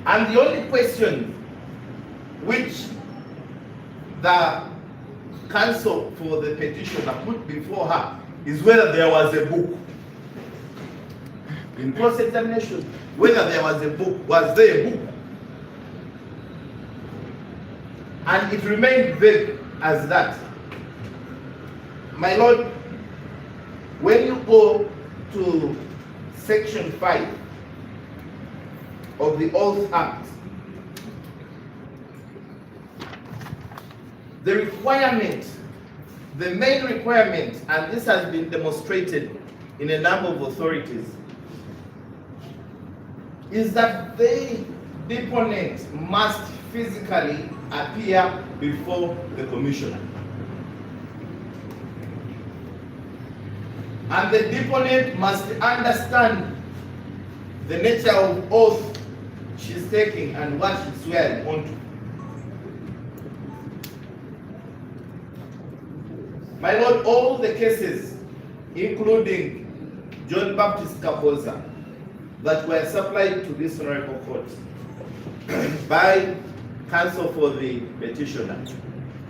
And the only question which the counsel for the petitioner put before her is whether there was a book. In cross-examination, whether there was a book, was there a book? And it remained vague as that. My Lord, when you go to section 5 of the Oath Act, the requirement, the main requirement, and this has been demonstrated in a number of authorities, is that the deponent must physically appear before the commissioner. And the deponent must understand the nature of oath she's taking and what she's swearing onto. My Lord, all the cases, including John Baptist Kapoza, that were supplied to this honorable court by counsel for the petitioner,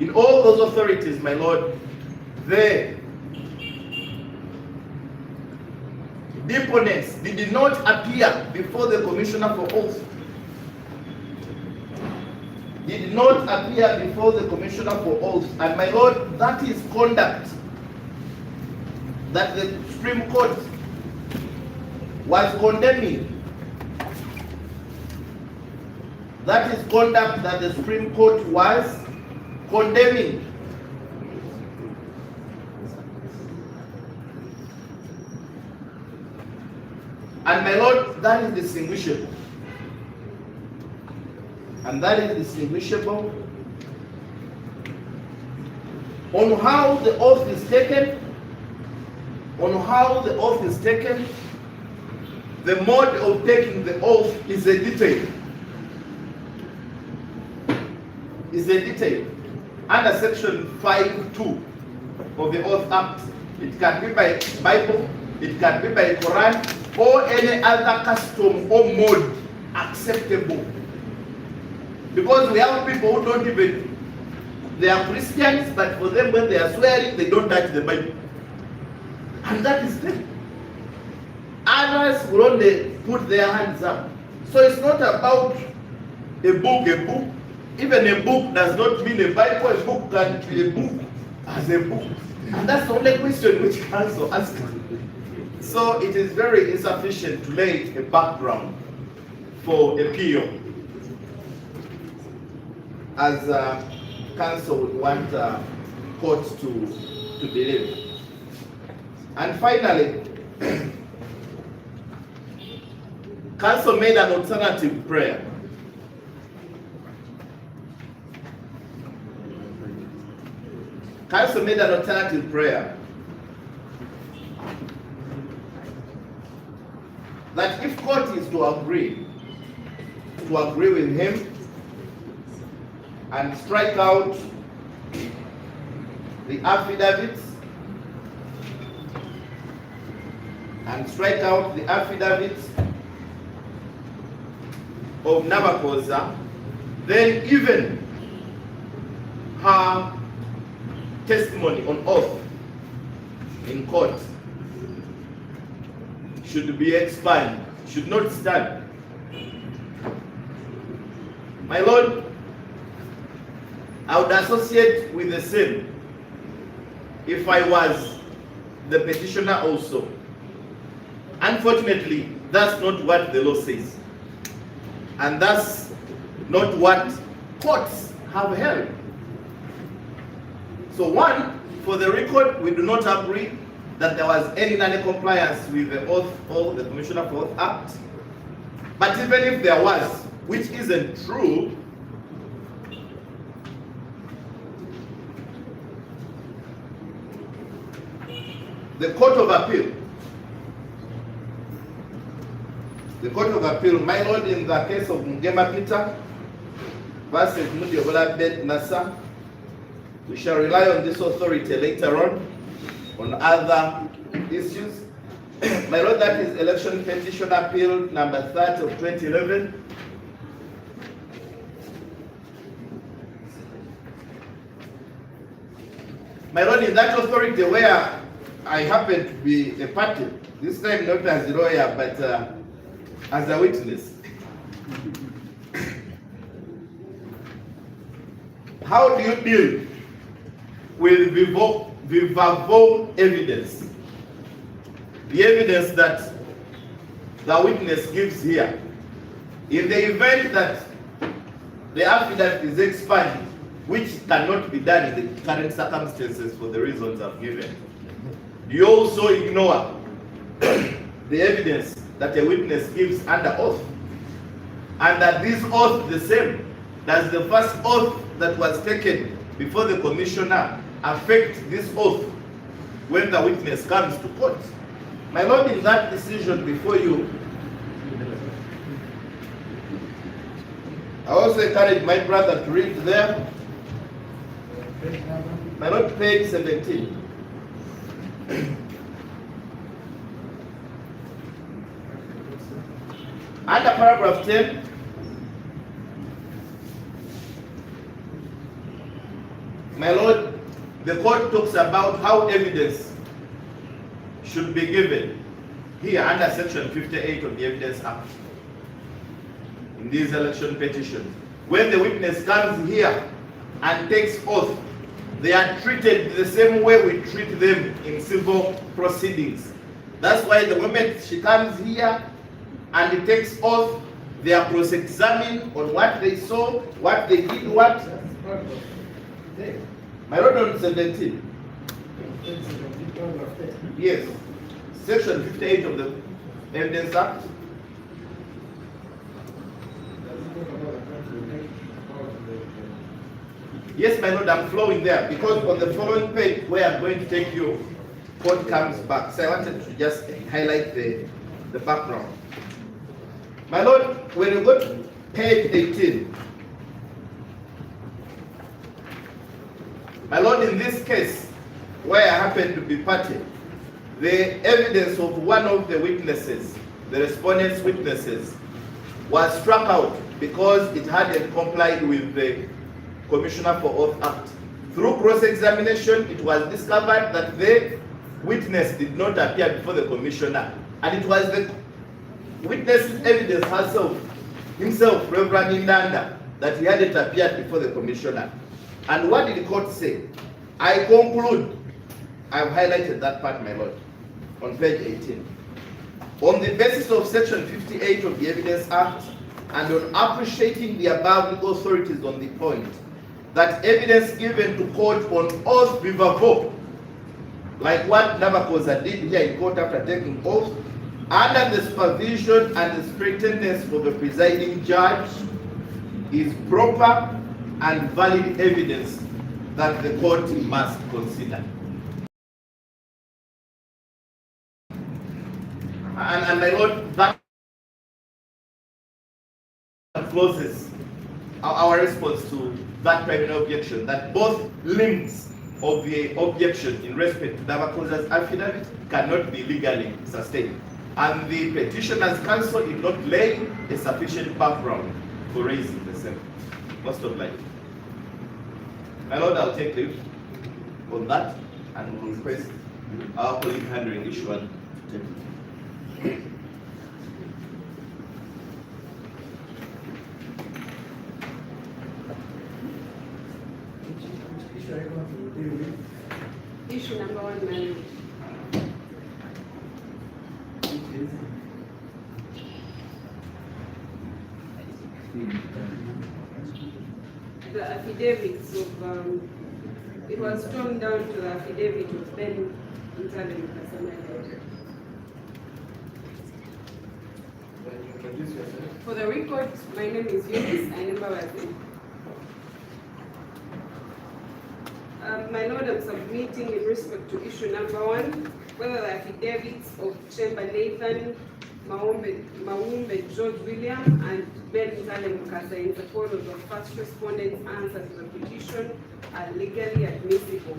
in all those authorities, my Lord, the deponents did not appear before the Commissioner for Oath. Did not appear before the Commissioner for Oath. And my Lord, that is conduct that the Supreme Court was condemning. That is conduct that the Supreme Court was condemning. And my Lord, that is distinguishable. And that is distinguishable on how the oath is taken, the mode of taking the oath is a detail. Under section 5(2) of the Oath Act, it can be by Bible, it can be by Quran, or any other custom or mode acceptable. Because we have people who don't even, they are Christians, but for them when they are swearing, they don't touch the Bible. And that is them. Others will only put their hands up. So it's not about a book. Even a book does not mean a Bible. A book can be a book as a book. And that's the only question which counsel asks. So it is very insufficient to lay a background for a PO, as counsel would want courts to believe. And finally, Council made an alternative prayer. Council made an alternative prayer that if court is to agree with him and strike out the affidavits of Namakosa, then even her testimony on oath in court should be expunged, should not stand. My Lord, I would associate with the same if I was the petitioner also. Unfortunately, that's not what the law says. And that's not what courts have held. So one, for the record, we do not agree that there was any non-compliance with the oath or the Commissioner for Oath Act. But even if there was, which isn't true, the Court of Appeal, my Lord, in the case of Mugema Peter versus Mudiobola Bet Nasa, we shall rely on this authority later on other issues. My Lord, that is Election Petition Appeal number 30 of 2011. My Lord, in that authority where I happen to be a party, this time not as a lawyer, but as a witness. How do you deal with viva evidence? The evidence that the witness gives here. In the event that the affidavit is expunged, which cannot be done in the current circumstances for the reasons I've given, you also ignore the evidence that a witness gives under oath, and that this oath the same as the first oath that was taken before the commissioner affect this oath when the witness comes to court. My Lord, in that decision before you, I also encourage my brother to read there. My Lord, page 17. Under paragraph 10, my Lord, the court talks about how evidence should be given here under section 58 of the Evidence Act in these election petitions. When the witness comes here and takes oath, they are treated the same way we treat them in civil proceedings. That's why the moment she comes here and he takes oath, they are cross-examined on what they saw, what they did, what. My Lord, on 17. Yes. Section 58 of the Evidence Act. Yes, my Lord, I'm flowing there because on the following page where I'm going to take you, court comes back. So I wanted to just highlight the background. My Lord, when you go to page 18, my Lord, in this case, where I happen to be party, the evidence of one of the witnesses, the respondent's witnesses, was struck out because it hadn't complied with the Commissioner for Oath Act. Through cross-examination, it was discovered that the witness did not appear before the Commissioner, and it was the witness's evidence himself, Reverend Indanda, that he hadn't appeared before the Commissioner. And what did the court say? I conclude, I've highlighted that part, my Lord, on page 18. On the basis of section 58 of the Evidence Act, and on appreciating the above legal authorities on the point, that evidence given to court on oath viva voce, like what Namakosa did here in court after taking oath, under the supervision and the strictness of the presiding judge, is proper and valid evidence that the court must consider. And my lord, that closes our response to that primary objection, that both limbs of the objection in respect to Nalukola's affidavit cannot be legally sustained. And the petitioner's counsel did not lay a sufficient background for raising the same. Most of life. My lord, I'll take leave on that and will request our colleague handling issue one to take it. Which issue are you going to deal with? Issue number 1, my lord. Which is The affidavits of, it was torn down to the affidavit of Ben Interview Kasama. when you introduce yourself. For the record, my name is Eunice Ainembawazi. My lord, I'm submitting in respect to issue number 1, whether the affidavits of Chamber Nathan, Maumbe George William, and Ben Mukasa in support of the first respondent's answer to the petition are legally admissible.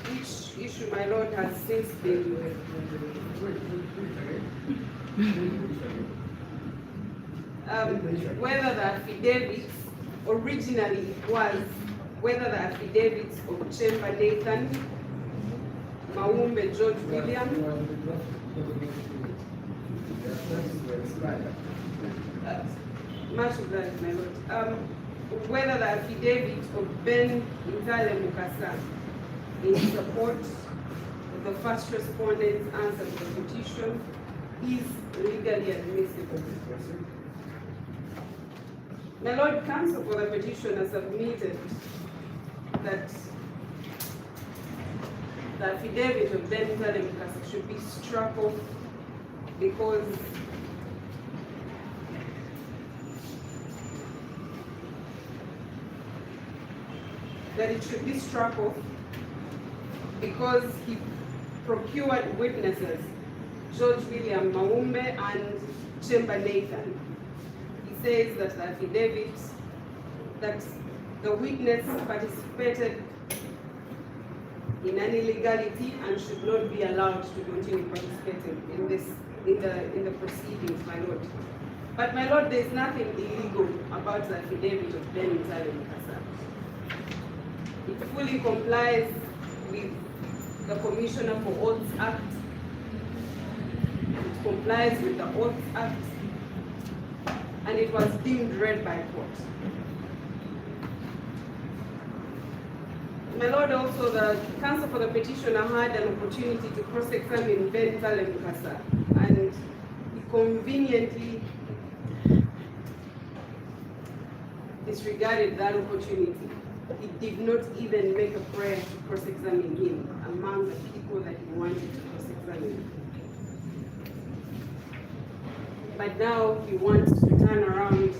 Which issue, my lord, has since been whether the affidavits originally it was whether the affidavits of Chamber Nathan, Maumbe George William, much of that, my lord. Whether the affidavit of Ben Mukasa in support of the first respondent's answer to the petition is legally admissible. My lord, counsel for the petitioner submitted that the affidavit of Ben Mukasa should be struck off because he procured witnesses, George William Maumbe and Chamber Nathan. He says that the affidavit, that the witness participated in an illegality and should not be allowed to continue participating in the proceedings, my lord. But my lord, there is nothing illegal about the affidavit of Ben Mukasa. It fully complies with the Commissioner for Oaths Act. It complies with the Oaths Act, and it was deemed read by court. My lord, also the counsel for the petitioner had an opportunity to cross-examine Ben Mukasa, and he conveniently disregarded that opportunity. He did not even make a prayer to cross-examine him among the people that he wanted to cross-examine. But now he wants to turn around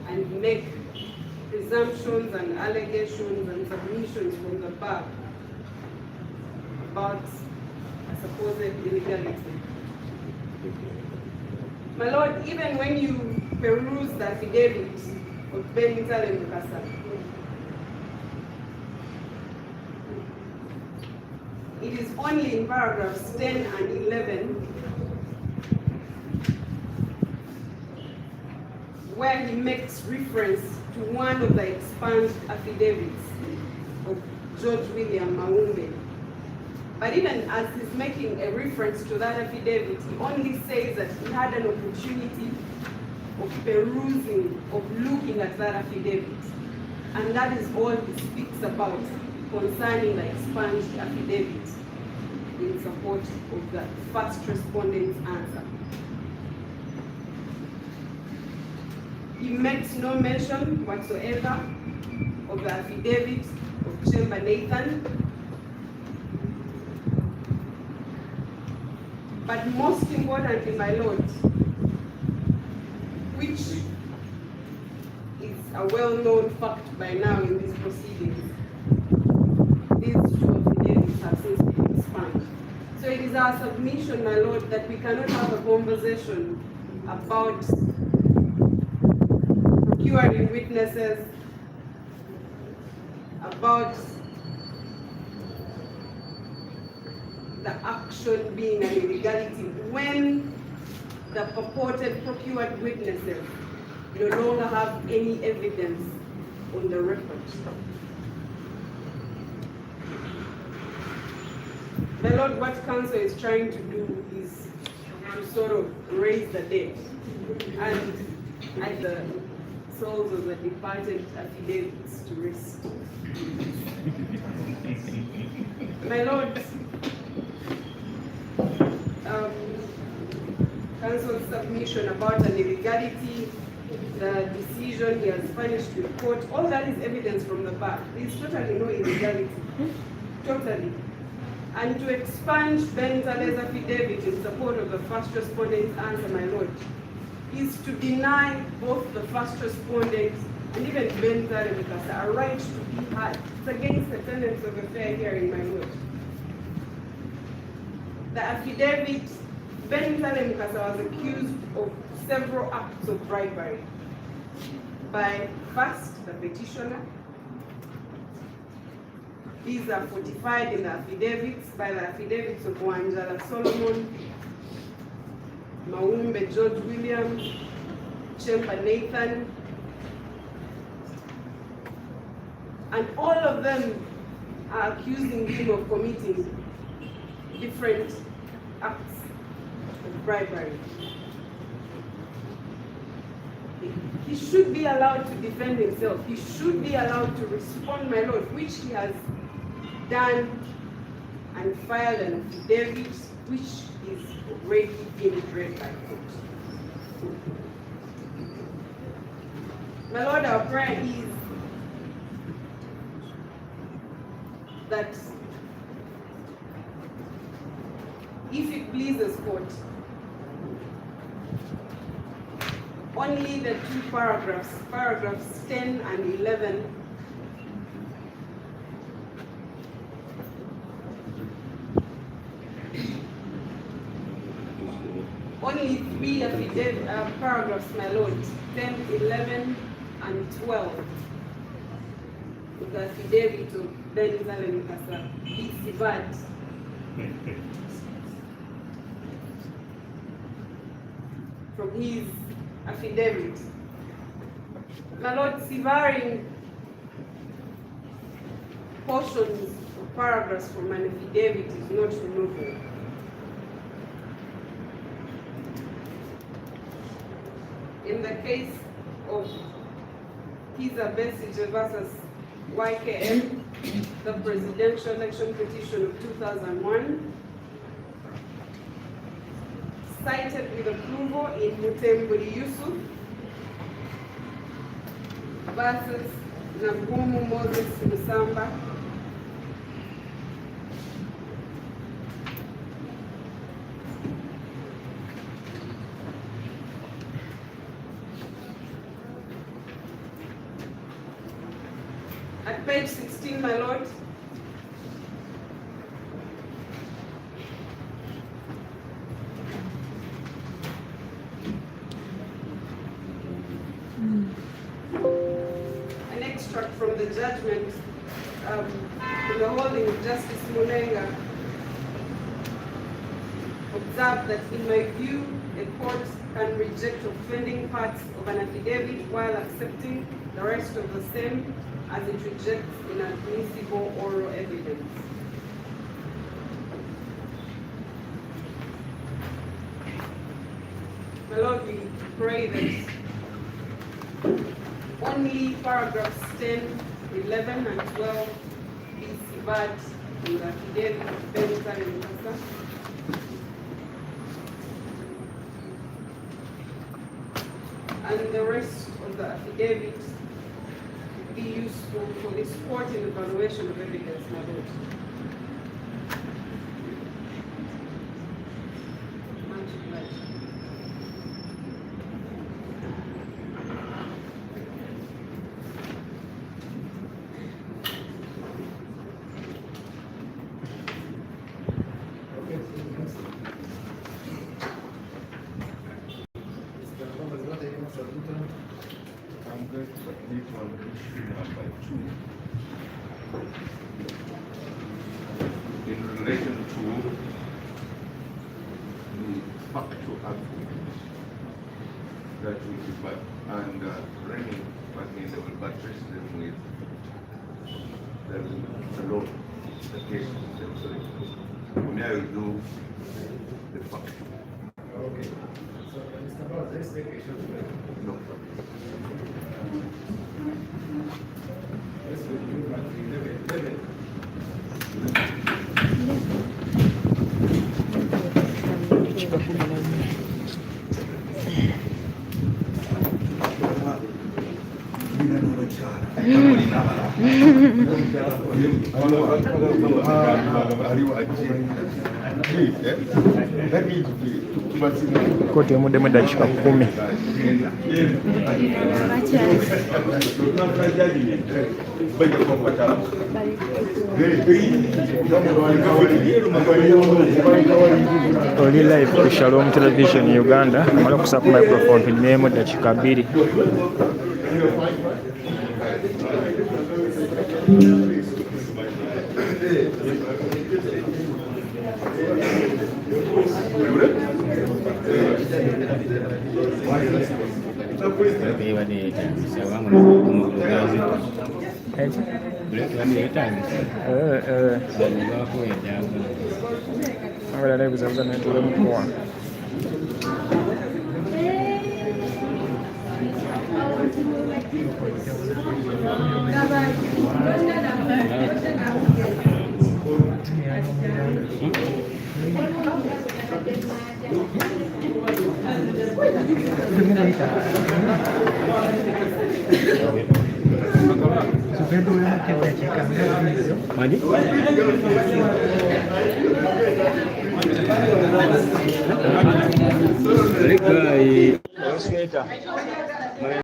and make presumptions and allegations and submissions from the bar about a supposed illegality. My lord, even when you peruse the affidavit of Ben Mukasa, it is only in paragraphs 10 and 11 where he makes reference to one of the expunged affidavits of George William Maumbe. But even as he's making a reference to that affidavit, he only says that he had an opportunity of perusing, of looking at that affidavit. And that is all he speaks about concerning the expunged affidavit in support of the first respondent's answer. He makes no mention whatsoever of the affidavit of Chamber Nathan, But most importantly, my Lord, which is a well-known fact by now in these proceedings, these two affidavits have since been expunged. So it is our submission, my Lord, that we cannot have a conversation about procuring witnesses, about the action being an illegality when the purported procured witnesses no longer have any evidence on the record. My Lord, what counsel is trying to do is to sort of raise the dead and the souls of the departed affidavits to rest. My Lord, counsel's submission about an illegality, the decision he has furnished to the court, all that is evidence from the back. There is totally no illegality. Totally. And to expunge Ben Zale's affidavit in support of the first respondent's answer, my Lord, is to deny both the first respondent and even Ben Zale Mukasa a right to be heard. It's against the tenets of a fair hearing, my Lord. The affidavit, Ben Zale Mukasa was accused of several acts of bribery by first the petitioner. These are fortified in the affidavits by the affidavits of Wanjala Solomon, Maumbe George William, Chemba Nathan, and all of them are accusing him of committing different acts of bribery. He should be allowed to defend himself. He should be allowed to respond, my Lord, which he has done and filed an affidavit which is already being read by court. My Lord, our prayer is that if it pleases court, only the two paragraphs, paragraphs 10 and 11, only three paragraphs, my Lord, 10, 11, and 12, with the affidavit of Ben Zale Mukasa be severed. From his affidavit. My Lord, severing portions of paragraphs from an affidavit is not removable. In the case of Kiza Besigye versus YKM, the presidential election petition of 2001, cited with approval in Mutembuli Yusuf versus Nagumu Moses Musamba, at page 16, my Lord, an extract from the judgment from the holding of Justice Mulenga observed that in my view, a court can reject offending parts of an affidavit while accepting the rest of the same as it rejects inadmissible oral evidence. My Lord, we pray that only paragraphs 10, 11, and 12 be severed in the affidavit of Ben Zale Mukasa. And the rest of the affidavit be useful for this court in evaluation of evidence, my Lord. relation to the factual output that we debate and running against the buttress them with the law, the case, sorry. Now you do the factual. Okay. So, Mr. Boss, let's take a short break. No problem. Let's review at 11. Koti muda dakika 10. Oli live ku Shalom Television Uganda. Mala kusa ku microphone tunyemu dakika 2. Ahora le gusta usar el mkoa. Mali?